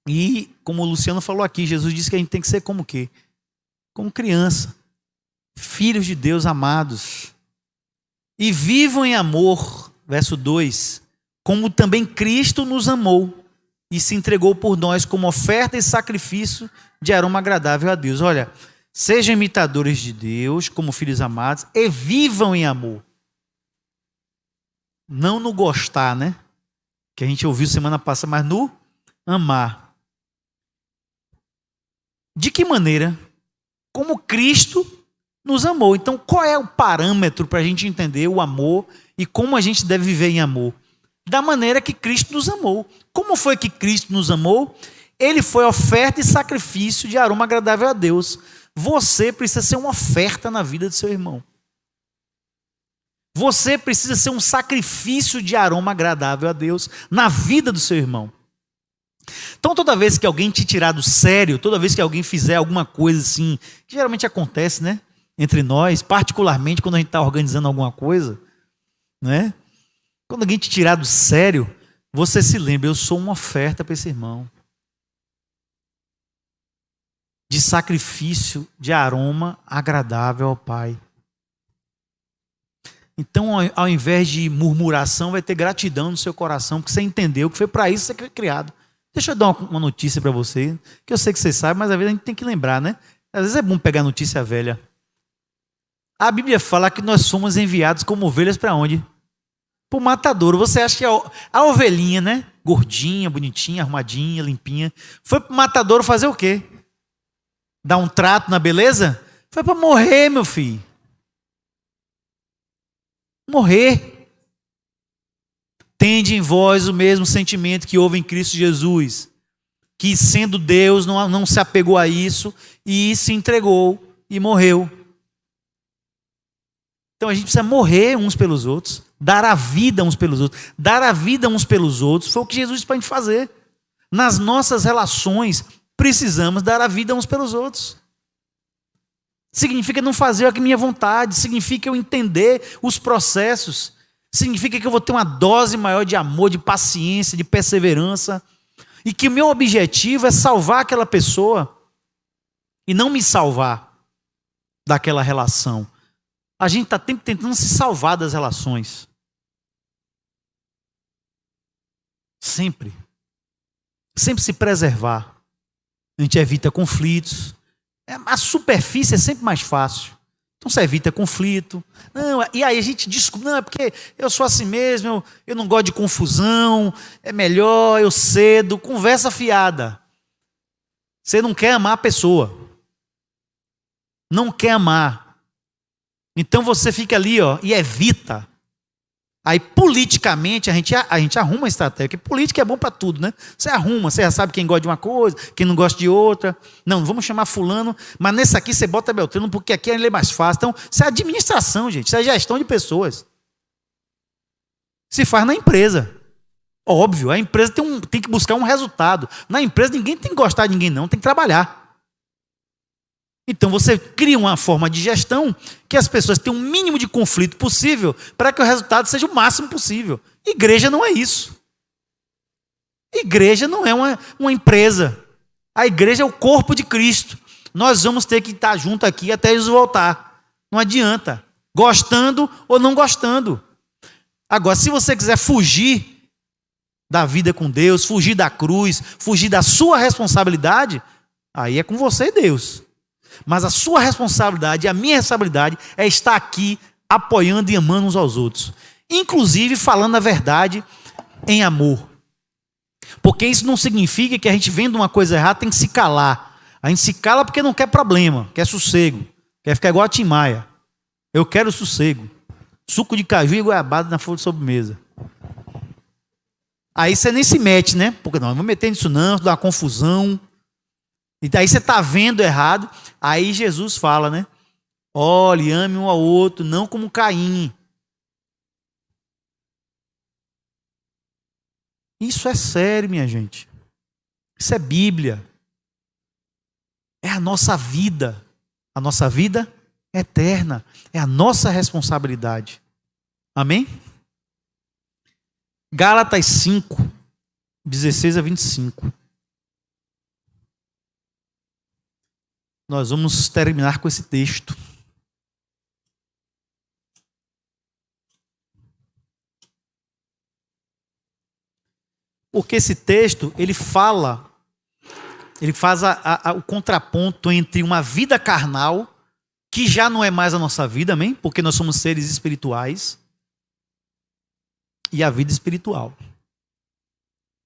E, como o Luciano falou aqui, Jesus disse que a gente tem que ser como o quê? Como criança. Filhos de Deus amados. E vivam em amor, verso 2, como também Cristo nos amou e se entregou por nós como oferta e sacrifício de aroma agradável a Deus. Olha, sejam imitadores de Deus, como filhos amados, e vivam em amor. Não no gostar, né? Que a gente ouviu semana passada, mas no amar. De que maneira? Como Cristo nos amou. Então, qual é o parâmetro para a gente entender o amor e como a gente deve viver em amor? Da maneira que Cristo nos amou. Como foi que Cristo nos amou? Ele foi oferta e sacrifício de aroma agradável a Deus. Você precisa ser uma oferta na vida do seu irmão. Você precisa ser um sacrifício de aroma agradável a Deus na vida do seu irmão. Então, toda vez que alguém te tirar do sério, toda vez que alguém fizer alguma coisa assim, que geralmente acontece, né, entre nós, particularmente quando a gente está organizando alguma coisa, né? Quando alguém te tirar do sério, você se lembra, eu sou uma oferta para esse irmão. De sacrifício, de aroma agradável ao Pai. Então, ao invés de murmuração, vai ter gratidão no seu coração, porque você entendeu que foi para isso que você foi criado. Deixa eu dar uma notícia para você, que eu sei que vocês sabem, mas às vezes a gente tem que lembrar, né? Às vezes é bom pegar notícia velha. A Bíblia fala que nós fomos enviados como ovelhas para onde? Para o matadouro. Você acha que a ovelhinha, né? Gordinha, bonitinha, arrumadinha, limpinha, foi para o matadouro fazer o quê? Dar um trato na beleza? Foi para morrer, meu filho. Morrer. Tende em vós o mesmo sentimento que houve em Cristo Jesus, que sendo Deus não se apegou a isso e se entregou e morreu. Então a gente precisa morrer uns pelos outros, dar a vida uns pelos outros. Dar a vida uns pelos outros foi o que Jesus disse para a gente fazer. Nas nossas relações, precisamos dar a vida uns pelos outros. Significa não fazer a minha vontade, significa eu entender os processos, significa que eu vou ter uma dose maior de amor, de paciência, de perseverança, e que o meu objetivo é salvar aquela pessoa e não me salvar daquela relação. A gente está sempre tentando se salvar das relações. Sempre. Sempre se preservar. A gente evita conflitos. A superfície é sempre mais fácil. Então você evita conflito. Não, e aí a gente descobre, não, é porque eu sou assim mesmo, eu não gosto de confusão, é melhor, eu cedo, conversa fiada. Você não quer amar a pessoa. Não quer amar. Então você fica ali, ó, e evita. Aí politicamente a gente arruma a estratégia, porque política é bom para tudo, né? Você arruma, você já sabe quem gosta de uma coisa, quem não gosta de outra. Não, vamos chamar fulano, mas nesse aqui você bota Beltrano, porque aqui ele é mais fácil. Então, isso é administração, gente, isso é gestão de pessoas. Se faz na empresa. Óbvio, a empresa tem que buscar um resultado. Na empresa ninguém tem que gostar de ninguém não, tem que trabalhar. Então você cria uma forma de gestão que as pessoas tenham o mínimo de conflito possível para que o resultado seja o máximo possível. Igreja não é isso. Igreja não é uma empresa. A igreja é o corpo de Cristo. Nós vamos ter que estar junto aqui até Jesus voltar. Não adianta. Gostando ou não gostando. Agora, se você quiser fugir da vida com Deus, fugir da cruz, fugir da sua responsabilidade, aí é com você e Deus. Mas a sua responsabilidade, a minha responsabilidade é estar aqui apoiando e amando uns aos outros. Inclusive falando a verdade em amor. Porque isso não significa que a gente vendo uma coisa errada tem que se calar. A gente se cala porque não quer problema, quer sossego. Quer ficar igual a Tim Maia. Eu quero sossego. Suco de caju e goiabada na folha de sobremesa. Aí você nem se mete, né? Porque não vou meter nisso não, dá uma confusão. E daí você está vendo errado. Aí Jesus fala, né? Olhe, ame um ao outro, não como Caim. Isso é sério, minha gente. Isso é Bíblia. É a nossa vida. A nossa vida é eterna. É a nossa responsabilidade. Amém? Gálatas 5, 16 a 25. Nós vamos terminar com esse texto. Porque esse texto, ele faz o contraponto entre uma vida carnal, que já não é mais a nossa vida, amém? Porque nós somos seres espirituais, e a vida espiritual.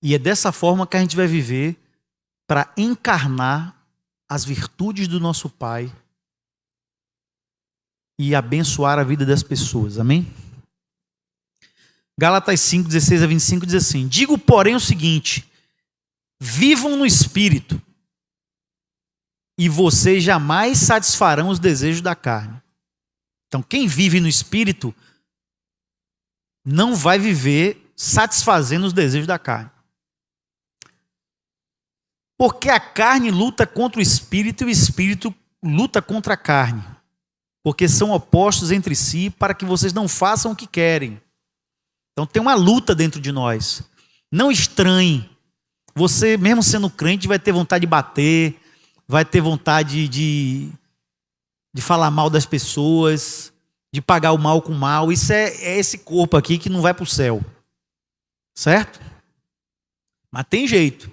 E é dessa forma que a gente vai viver para encarnar as virtudes do nosso Pai e abençoar a vida das pessoas, amém? Gálatas 5, 16 a 25 diz assim: digo, porém, o seguinte: vivam no Espírito, e vocês jamais satisfarão os desejos da carne. Então, quem vive no Espírito não vai viver satisfazendo os desejos da carne. Porque a carne luta contra o Espírito e o Espírito luta contra a carne. Porque são opostos entre si para que vocês não façam o que querem. Então tem uma luta dentro de nós. Não estranhe. Você, mesmo sendo crente, vai ter vontade de bater, vai ter vontade de falar mal das pessoas, de pagar o mal com o mal. Isso é esse corpo aqui que não vai para o céu. Certo? Mas tem jeito.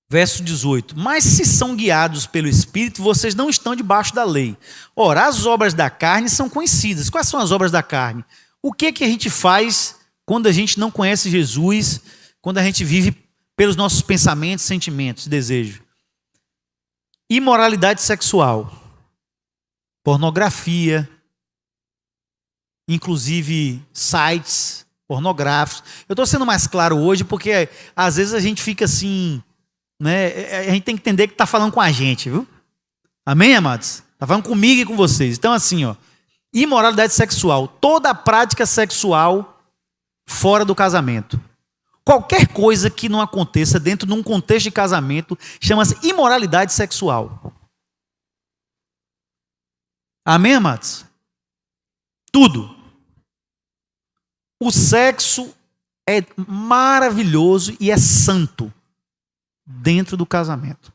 Verso 18. Mas se são guiados pelo Espírito, vocês não estão debaixo da lei. Ora, as obras da carne são conhecidas. Quais são as obras da carne? O que a gente faz quando a gente não conhece Jesus, quando a gente vive pelos nossos pensamentos, sentimentos, desejos? Imoralidade sexual, pornografia, inclusive sites pornográficos. Eu estou sendo mais claro hoje porque às vezes a gente fica assim, né? A gente tem que entender que está falando com a gente, viu? Amém, amados? Está falando comigo e com vocês. Então assim, ó, imoralidade sexual, toda a prática sexual fora do casamento. Qualquer coisa que não aconteça dentro de um contexto de casamento chama-se imoralidade sexual. Amém, amados? Tudo. O sexo é maravilhoso e é santo dentro do casamento.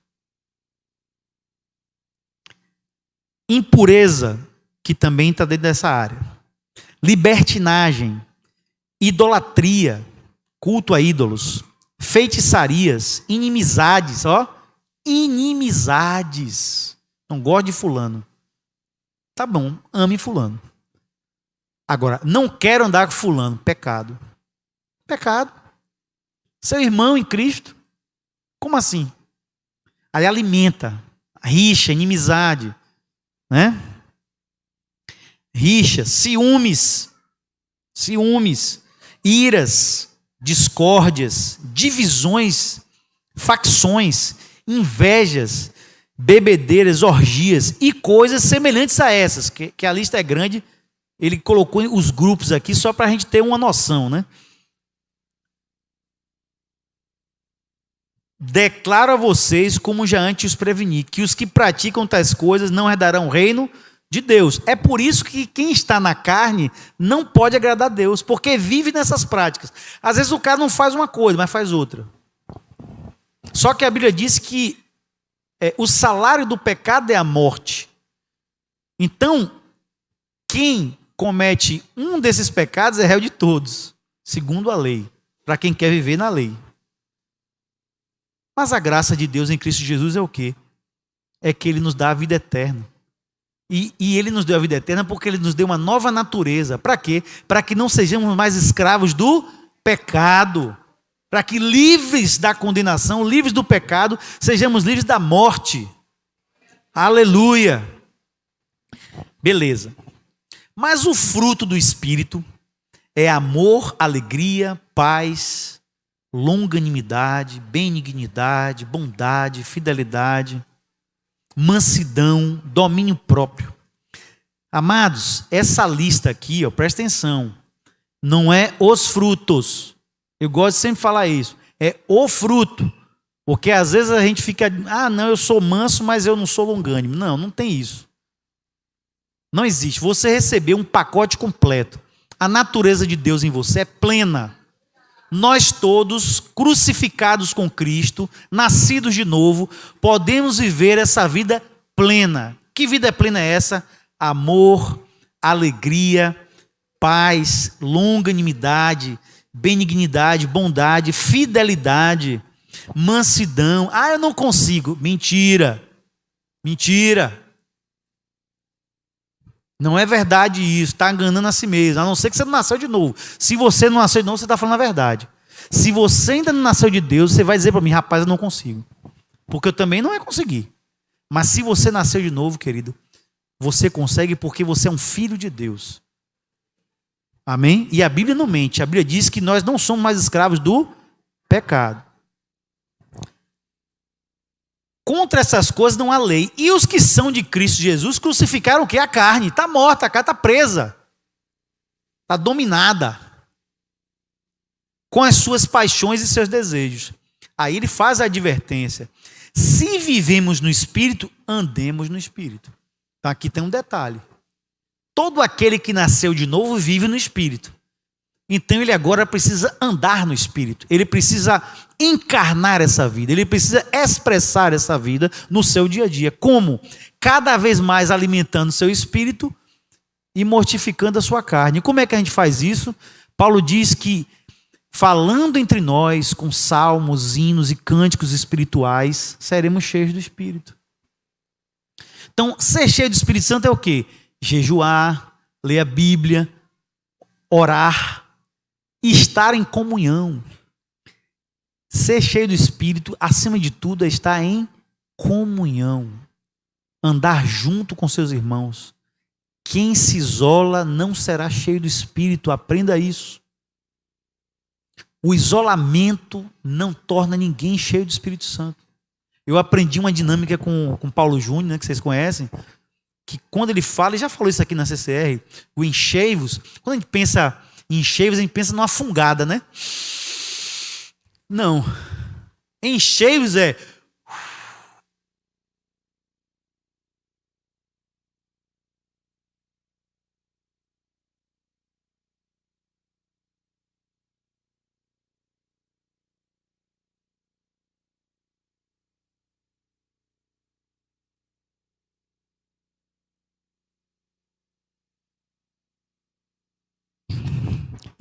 Impureza, que também está dentro dessa área. Libertinagem, idolatria, culto a ídolos, feitiçarias, inimizades, ó, inimizades. Não gosto de fulano. Tá bom, ame fulano. Agora, não quero andar com fulano, pecado. Pecado. Seu irmão em Cristo. Como assim? Aí alimenta rixa, inimizade, né? Rixa, ciúmes, iras, discórdias, divisões, facções, invejas, bebedeiras, orgias e coisas semelhantes a essas, que a lista é grande. Ele colocou os grupos aqui só para a gente ter uma noção, né? Declaro a vocês, como já antes os preveni, que os que praticam tais coisas não herdarão o reino de Deus. É por isso que quem está na carne não pode agradar a Deus, porque vive nessas práticas. Às vezes o cara não faz uma coisa, mas faz outra. Só que a Bíblia diz que o salário do pecado é a morte. Então, quem comete um desses pecados é réu de todos, segundo a lei, para quem quer viver na lei. Mas a graça de Deus em Cristo Jesus é o quê? É que Ele nos dá a vida eterna. E Ele nos deu a vida eterna porque Ele nos deu uma nova natureza. Para quê? Para que não sejamos mais escravos do pecado. Para que livres da condenação, livres do pecado, sejamos livres da morte. Aleluia! Beleza. Mas o fruto do Espírito é amor, alegria, paz, longanimidade, benignidade, bondade, fidelidade, mansidão, domínio próprio. Amados, essa lista aqui, ó, presta atenção, não é os frutos. Eu gosto de sempre falar isso. É o fruto. Porque às vezes a gente fica, não, eu sou manso, mas eu não sou longânimo. Não, não tem isso. Não existe. Você recebeu um pacote completo. A natureza de Deus em você é plena. Nós todos, crucificados com Cristo, nascidos de novo, podemos viver essa vida plena. Que vida plena é essa? Amor, alegria, paz, longanimidade, benignidade, bondade, fidelidade, mansidão. Eu não consigo. Mentira. Mentira. Não é verdade isso, está enganando a si mesmo, a não ser que você não nasceu de novo. Se você não nasceu de novo, você está falando a verdade. Se você ainda não nasceu de Deus, você vai dizer para mim, rapaz, eu não consigo. Porque eu também não ia conseguir. Mas se você nasceu de novo, querido, você consegue porque você é um filho de Deus. Amém? E a Bíblia não mente, a Bíblia diz que nós não somos mais escravos do pecado. Contra essas coisas não há lei. E os que são de Cristo Jesus crucificaram o quê? A carne. Está morta, a carne está presa. Está dominada. Com as suas paixões e seus desejos. Aí ele faz a advertência. Se vivemos no Espírito, andemos no Espírito. Então aqui tem um detalhe. Todo aquele que nasceu de novo vive no Espírito. Então ele agora precisa andar no Espírito. Ele precisa encarnar essa vida. Ele precisa expressar essa vida no seu dia a dia. Como? Cada vez mais alimentando o seu espírito e mortificando a sua carne. Como é que a gente faz isso? Paulo diz que falando entre nós com salmos, hinos e cânticos espirituais, seremos cheios do Espírito. Então, ser cheio do Espírito Santo é o quê? Jejuar, ler a Bíblia, orar e estar em comunhão. Ser cheio do Espírito, acima de tudo, é estar em comunhão. Andar junto com seus irmãos. Quem se isola não será cheio do Espírito, aprenda isso. O isolamento não torna ninguém cheio do Espírito Santo. Eu aprendi uma dinâmica com Paulo Júnior, né, que vocês conhecem, que quando ele fala, ele já falou isso aqui na CCR, o enchei-vos. Quando a gente pensa em enchei-vos, a gente pensa numa fungada, né? Não. Enchei-vos é...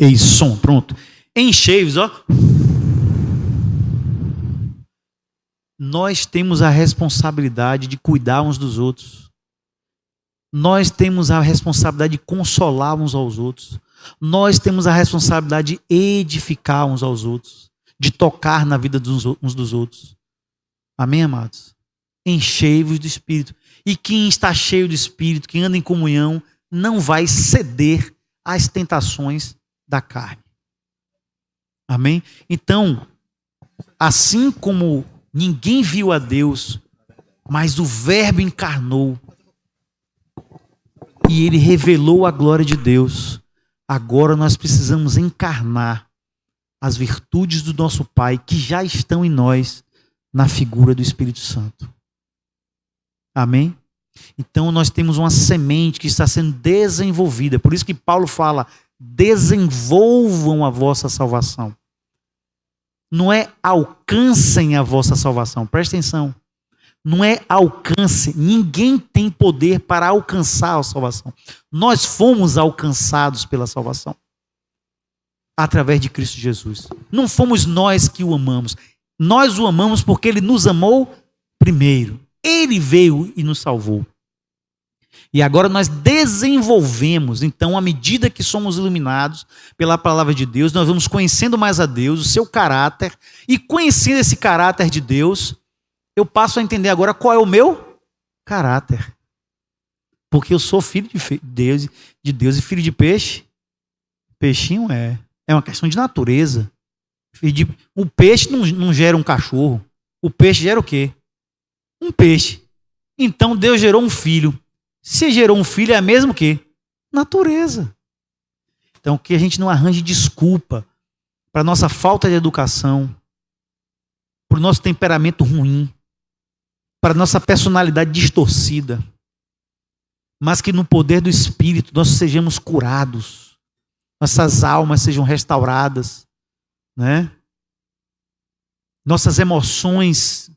Ei, som, pronto. Enchei-vos, ó. Nós temos a responsabilidade de cuidar uns dos outros. Nós temos a responsabilidade de consolar uns aos outros. Nós temos a responsabilidade de edificar uns aos outros. De tocar na vida uns dos outros. Amém, amados? Enchei-vos do Espírito. E quem está cheio do Espírito, quem anda em comunhão, não vai ceder às tentações da carne. Amém? Então, assim como ninguém viu a Deus, mas o Verbo encarnou e ele revelou a glória de Deus, agora nós precisamos encarnar as virtudes do nosso Pai que já estão em nós na figura do Espírito Santo. Amém? Então nós temos uma semente que está sendo desenvolvida. Por isso que Paulo fala: desenvolvam a vossa salvação. Não é alcancem a vossa salvação. Presta atenção. Não é alcance. Ninguém tem poder para alcançar a salvação. Nós fomos alcançados pela salvação. Através de Cristo Jesus. Não fomos nós que o amamos. Nós o amamos porque ele nos amou primeiro. Ele veio e nos salvou. E agora nós desenvolvemos, então, à medida que somos iluminados pela palavra de Deus, nós vamos conhecendo mais a Deus, o seu caráter, e conhecendo esse caráter de Deus, eu passo a entender agora qual é o meu caráter. Porque eu sou filho de Deus e filho de peixe. Peixinho é uma questão de natureza. O peixe não gera um cachorro. O peixe gera o quê? Um peixe. Então Deus gerou um filho. Se gerou um filho, é a mesma o quê? Natureza. Então que a gente não arranje desculpa para a nossa falta de educação, para o nosso temperamento ruim, para a nossa personalidade distorcida, mas que no poder do Espírito nós sejamos curados, nossas almas sejam restauradas, né? Nossas emoções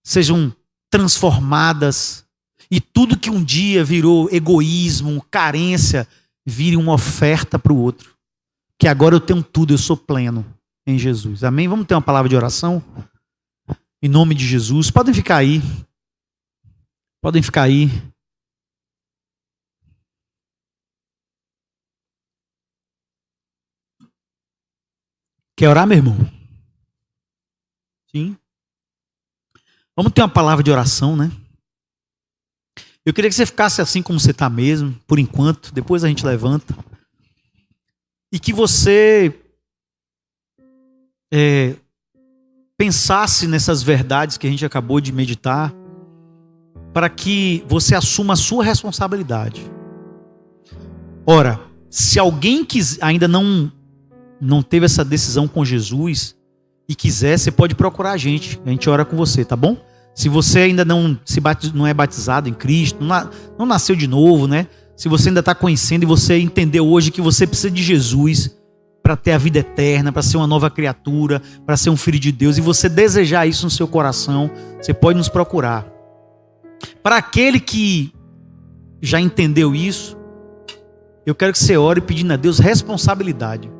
sejam transformadas e tudo que um dia virou egoísmo, carência, vire uma oferta para o outro. Que agora eu tenho tudo, eu sou pleno em Jesus. Amém? Vamos ter uma palavra de oração? Em nome de Jesus. Podem ficar aí. Podem ficar aí. Quer orar, meu irmão? Sim. Vamos ter uma palavra de oração, né? Eu queria que você ficasse assim como você está mesmo, por enquanto. Depois a gente levanta. E que você pensasse nessas verdades que a gente acabou de meditar, para que você assuma a sua responsabilidade. Ora, se alguém ainda não teve essa decisão com Jesus e quiser, você pode procurar a gente ora com você, tá bom? Se você ainda não é batizado em Cristo, não nasceu de novo, né? Se você ainda está conhecendo e você entendeu hoje que você precisa de Jesus para ter a vida eterna, para ser uma nova criatura, para ser um filho de Deus, e você desejar isso no seu coração, você pode nos procurar. Para aquele que já entendeu isso, eu quero que você ore pedindo a Deus responsabilidade.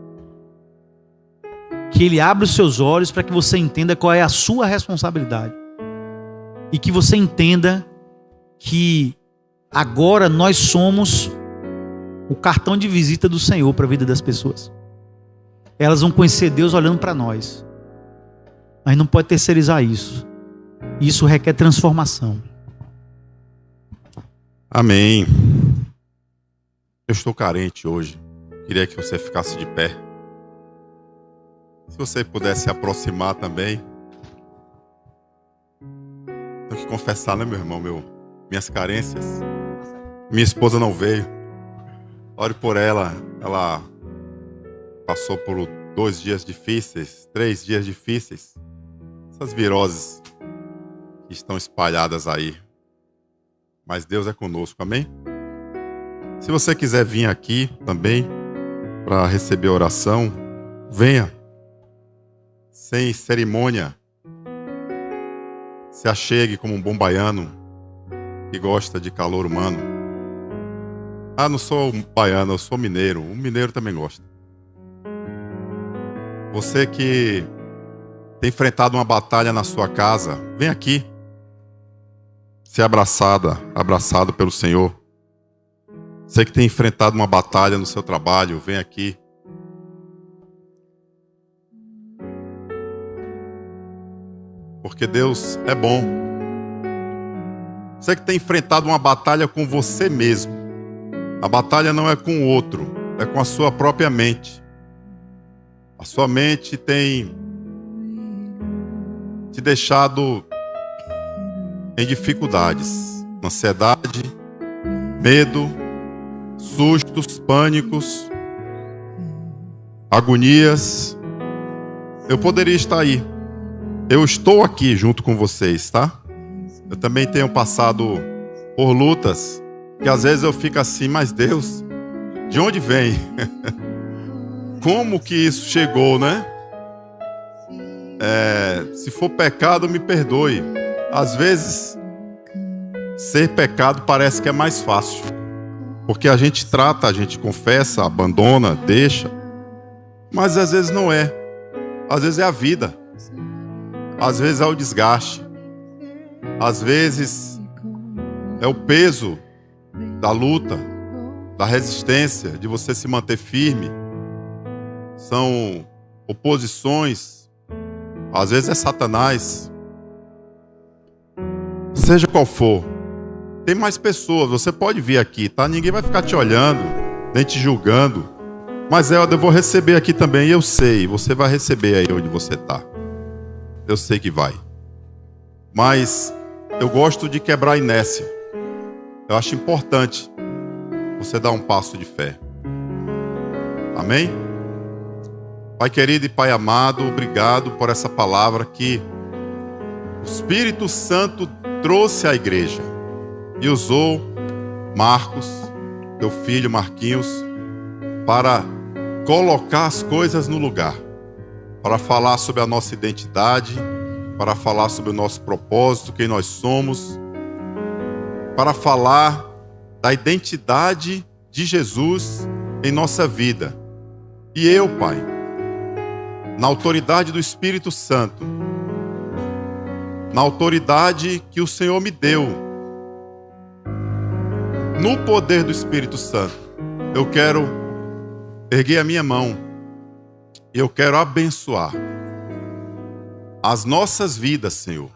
Que Ele abra os seus olhos para que você entenda qual é a sua responsabilidade. E que você entenda que agora nós somos o cartão de visita do Senhor para a vida das pessoas. Elas vão conhecer Deus olhando para nós. Mas não pode terceirizar isso. Isso requer transformação. Amém. Eu estou carente hoje. Queria que você ficasse de pé. Se você pudesse se aproximar também. Tenho que confessar, né, meu irmão? Minhas carências. Minha esposa não veio. Ore por ela. Ela passou por 2 dias difíceis, 3 dias difíceis. Essas viroses que estão espalhadas aí. Mas Deus é conosco, amém? Se você quiser vir aqui também para receber oração, venha. Sem cerimônia. Se achegue como um bom baiano que gosta de calor humano. Ah, não sou baiano, eu sou mineiro. Um mineiro também gosta. Você que tem enfrentado uma batalha na sua casa, vem aqui. Ser abraçado pelo Senhor. Você que tem enfrentado uma batalha no seu trabalho, vem aqui. Porque Deus é bom. Você que tem enfrentado uma batalha com você mesmo. A batalha não é com o outro, é com a sua própria mente. A sua mente tem te deixado em dificuldades, ansiedade, medo, sustos, pânicos, agonias. Eu poderia estar aí. Eu estou aqui junto com vocês, tá? Eu também tenho passado por lutas que às vezes eu fico assim, mas Deus, de onde vem? Como que isso chegou, né? Se for pecado, me perdoe. Às vezes ser pecado parece que é mais fácil. Porque a gente trata, a gente confessa, abandona, deixa. Mas às vezes não é. Às vezes é a vida. Às vezes é o desgaste. Às vezes é o peso da luta, da resistência, de você se manter firme. São oposições. Às vezes é Satanás. Seja qual for, tem mais pessoas. Você pode vir aqui, tá? Ninguém vai ficar te olhando, nem te julgando. Mas eu vou receber aqui também, e eu sei, você vai receber aí onde você tá. Eu sei que vai. Mas eu gosto de quebrar a inércia. Eu acho importante você dar um passo de fé. Amém? Pai querido e Pai amado, obrigado por essa palavra que o Espírito Santo trouxe à igreja e usou Marcos, teu filho Marquinhos, para colocar as coisas no lugar, para falar sobre a nossa identidade, para falar sobre o nosso propósito, quem nós somos, para falar da identidade de Jesus em nossa vida. E eu, Pai, na autoridade do Espírito Santo, na autoridade que o Senhor me deu, no poder do Espírito Santo, eu quero erguer a minha mão e eu quero abençoar as nossas vidas, Senhor.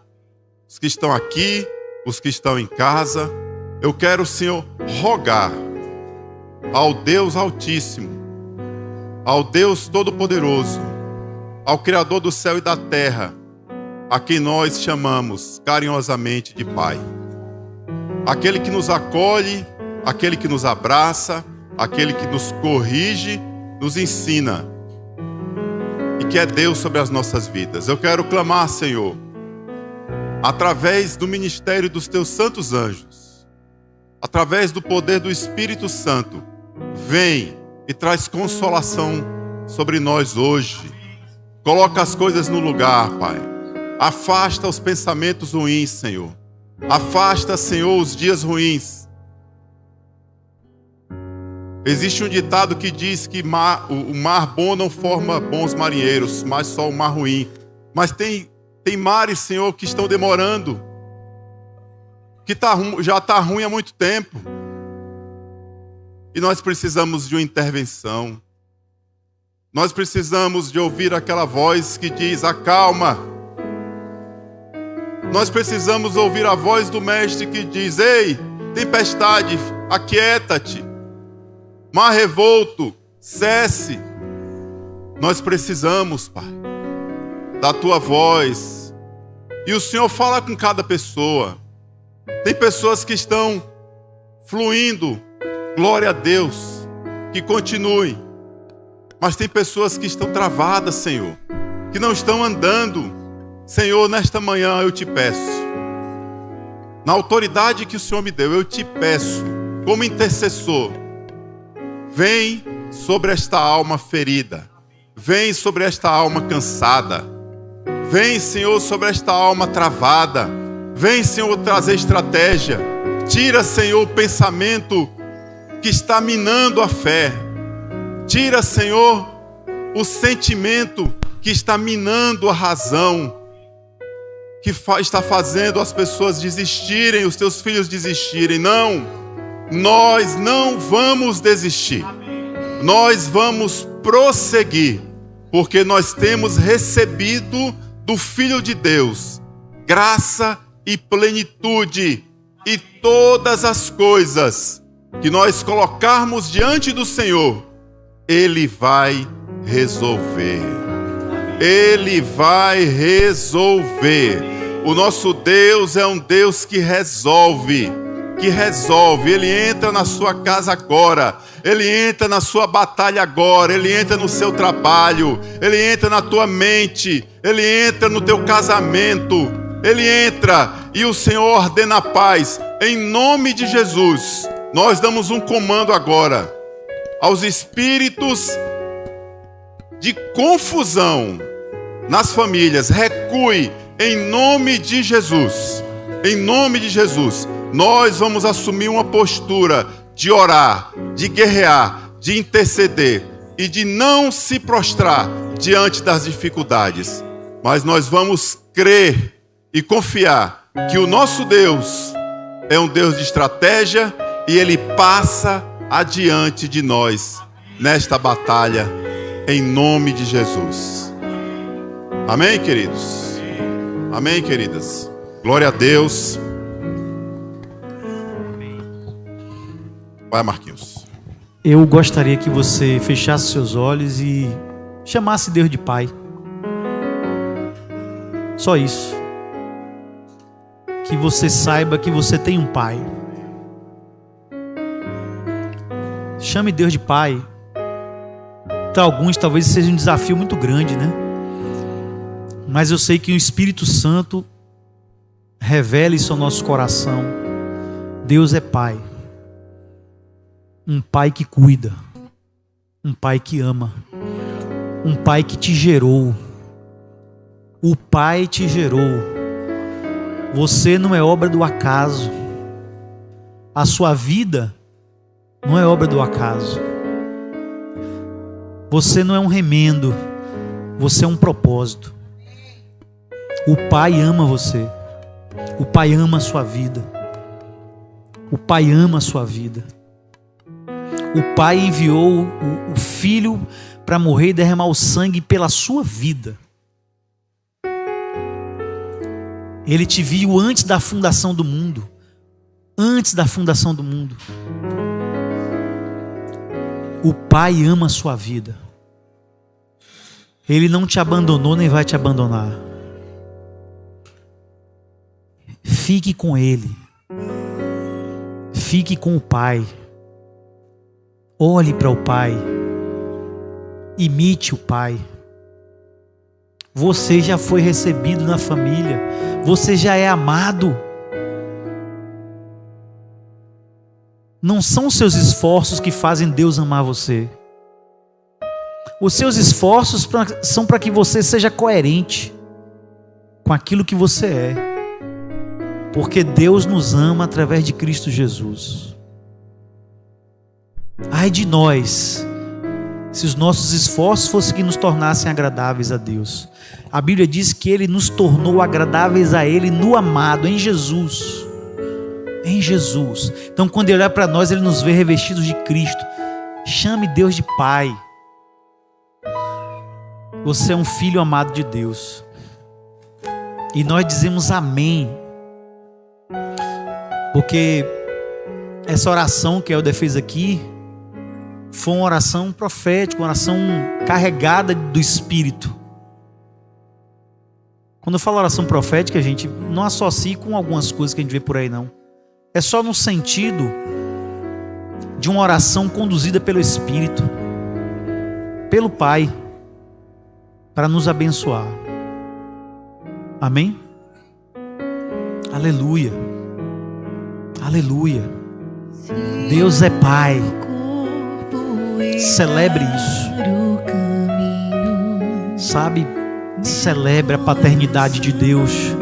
Os que estão aqui, os que estão em casa, eu quero, Senhor, rogar ao Deus Altíssimo, ao Deus Todo-Poderoso, ao Criador do céu e da terra, a quem nós chamamos carinhosamente de Pai. Aquele que nos acolhe, aquele que nos abraça, aquele que nos corrige, nos ensina, e que é Deus sobre as nossas vidas. Eu quero clamar, Senhor, através do ministério dos teus santos anjos, através do poder do Espírito Santo, vem e traz consolação sobre nós hoje. Coloca as coisas no lugar, Pai. Afasta os pensamentos ruins, Senhor. Afasta, Senhor, os dias ruins. Existe um ditado que diz que o mar bom não forma bons marinheiros, mas só o mar ruim. Mas tem mares, Senhor, que estão demorando, que já está ruim há muito tempo. E nós precisamos de uma intervenção. Nós precisamos de ouvir aquela voz que diz: acalma. Nós precisamos ouvir a voz do Mestre que diz: ei, tempestade, aquieta-te. Mar revolto, cesse. Nós precisamos, Pai, da tua voz. E o Senhor fala com cada pessoa. Tem pessoas que estão fluindo, glória a Deus, que continue. Mas tem pessoas que estão travadas, Senhor, que não estão andando. Senhor, nesta manhã eu te peço, na autoridade que o Senhor me deu, eu te peço, como intercessor, vem sobre esta alma ferida, vem sobre esta alma cansada, vem, Senhor, sobre esta alma travada, vem, Senhor, trazer estratégia, tira, Senhor, o pensamento que está minando a fé, tira, Senhor, o sentimento que está minando a razão, que está fazendo as pessoas desistirem, os teus filhos desistirem. Não, nós não vamos desistir. Nós vamos prosseguir, porque nós temos recebido do Filho de Deus graça e plenitude, e todas as coisas que nós colocarmos diante do Senhor, Ele vai resolver. Ele vai resolver. O nosso Deus é um Deus que resolve. Ele entra na sua casa agora, Ele entra na sua batalha agora, Ele entra no seu trabalho, Ele entra na tua mente, Ele entra no teu casamento, Ele entra e o Senhor ordena a paz. Em nome de Jesus, nós damos um comando agora aos espíritos de confusão nas famílias. Recue em nome de Jesus. Em nome de Jesus. nós vamos assumir uma postura de orar, de guerrear, de interceder e de não se prostrar diante das dificuldades. Mas nós vamos crer e confiar que o nosso Deus é um Deus de estratégia e Ele passa adiante de nós nesta batalha, em nome de Jesus. Amém, queridos? Amém, queridas? Glória a Deus. Vai, Marquinhos. Eu gostaria que você fechasse seus olhos e chamasse Deus de Pai. Só isso. Que você saiba que você tem um Pai. Chame Deus de Pai. Para alguns talvez seja um desafio muito grande, né? Mas eu sei que o Espírito Santo revela isso ao nosso coração. Deus é Pai. Um Pai que cuida. Um Pai que ama. Um Pai que te gerou. O Pai te gerou. Você não é obra do acaso. A sua vida não é obra do acaso. Você não é um remendo. Você é um propósito. O Pai ama você. O Pai ama a sua vida. O Pai ama a sua vida. O Pai enviou o Filho para morrer e derramar o sangue pela sua vida. Ele te viu antes da fundação do mundo. Antes da fundação do mundo. O Pai ama a sua vida. Ele não te abandonou nem vai te abandonar. Fique com Ele. Fique com o Pai. Olhe para o Pai. Imite o Pai. Você já foi recebido na família. Você já é amado. Não são seus esforços que fazem Deus amar você. Os seus esforços são para que você seja coerente com aquilo que você é. Porque Deus nos ama através de Cristo Jesus. Ai de nós, se os nossos esforços fossem que nos tornassem agradáveis a Deus. A Bíblia diz que Ele nos tornou agradáveis a Ele no amado, em Jesus. Em Jesus. Então quando Ele olhar para nós, Ele nos vê revestidos de Cristo. Chame Deus de Pai. Você é um filho amado de Deus. E nós dizemos amém. Porque essa oração que Helder fez aqui foi uma oração profética, uma oração carregada do Espírito. Quando eu falo oração profética, gente, não associe com algumas coisas que a gente vê por aí, não. É só no sentido de uma oração conduzida pelo Espírito, pelo Pai, para nos abençoar. Amém? Aleluia. Aleluia. Deus é Pai. Celebre isso. Sabe? Celebre a paternidade de Deus.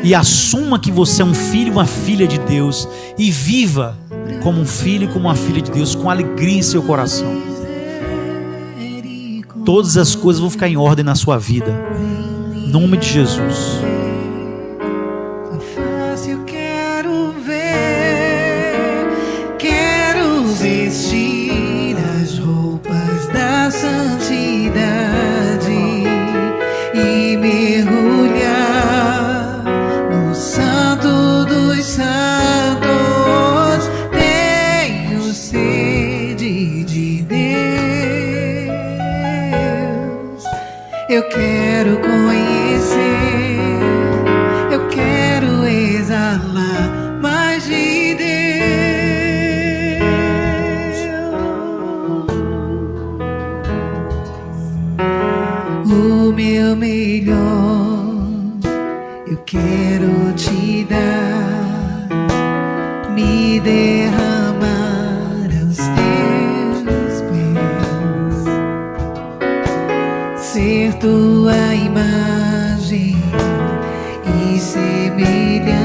E assuma que você é um filho e uma filha de Deus. E viva como um filho e como uma filha de Deus, com alegria em seu coração. Todas as coisas vão ficar em ordem na sua vida. Em nome de Jesus. Vestir as roupas da santidade e mergulhar no Santo dos Santos. Tenho sede de Deus. Eu quero conhecer, eu quero exalar mais de Deus. O meu melhor eu quero te dar, me derramar aos teus pés, ser tua imagem e semelhança.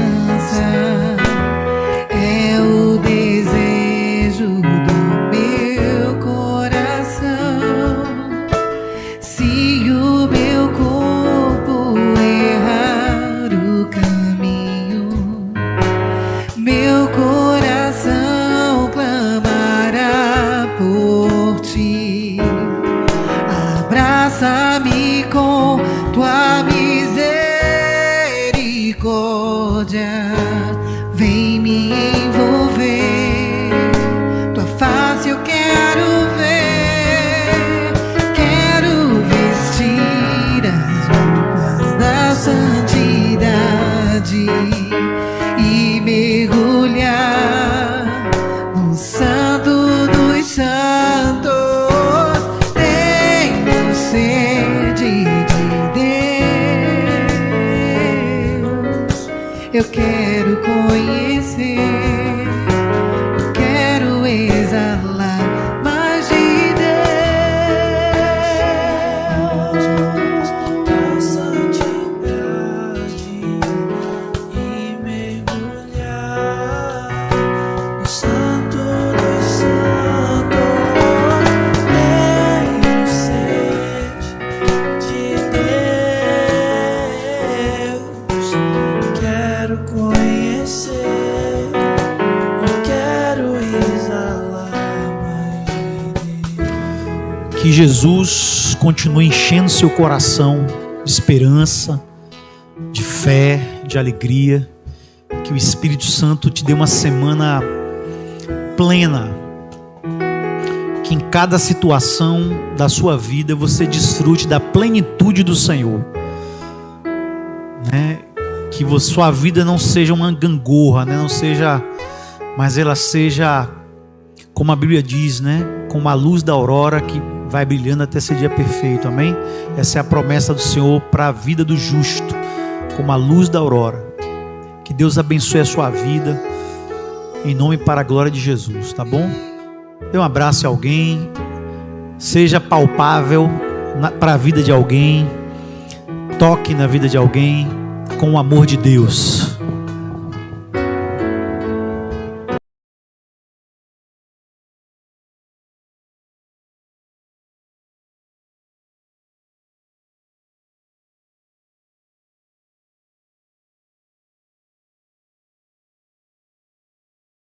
meu coração clamará por ti. Abraça-me com tua misericórdia, vem me envolver, tua face eu quero ver, quero vestir as roupas da santidade e mergulhar no santo dos santos. Tenho sede de Deus, eu quero conhecer, eu quero exalar mais de Deus. A santidade e mergulhar no santo dos santos. Tenho sede de Deus, quero conhecer, eu quero exalar mais de Deus. Que Jesus continue enchendo seu coração de esperança, de fé, de alegria. Que o Espírito Santo te dê uma semana plena. Que em cada situação da sua vida você desfrute da plenitude do Senhor, né? Que sua vida não seja uma gangorra, né? Não seja, mas ela seja, como a Bíblia diz, né? Como a luz da aurora que vai brilhando até ser dia perfeito, amém? Essa é a promessa do Senhor para a vida do justo, como a luz da aurora. Que Deus abençoe a sua vida, em nome e para a glória de Jesus, tá bom? Dê um abraço a alguém, seja palpável para a vida de alguém, toque na vida de alguém com o amor de Deus.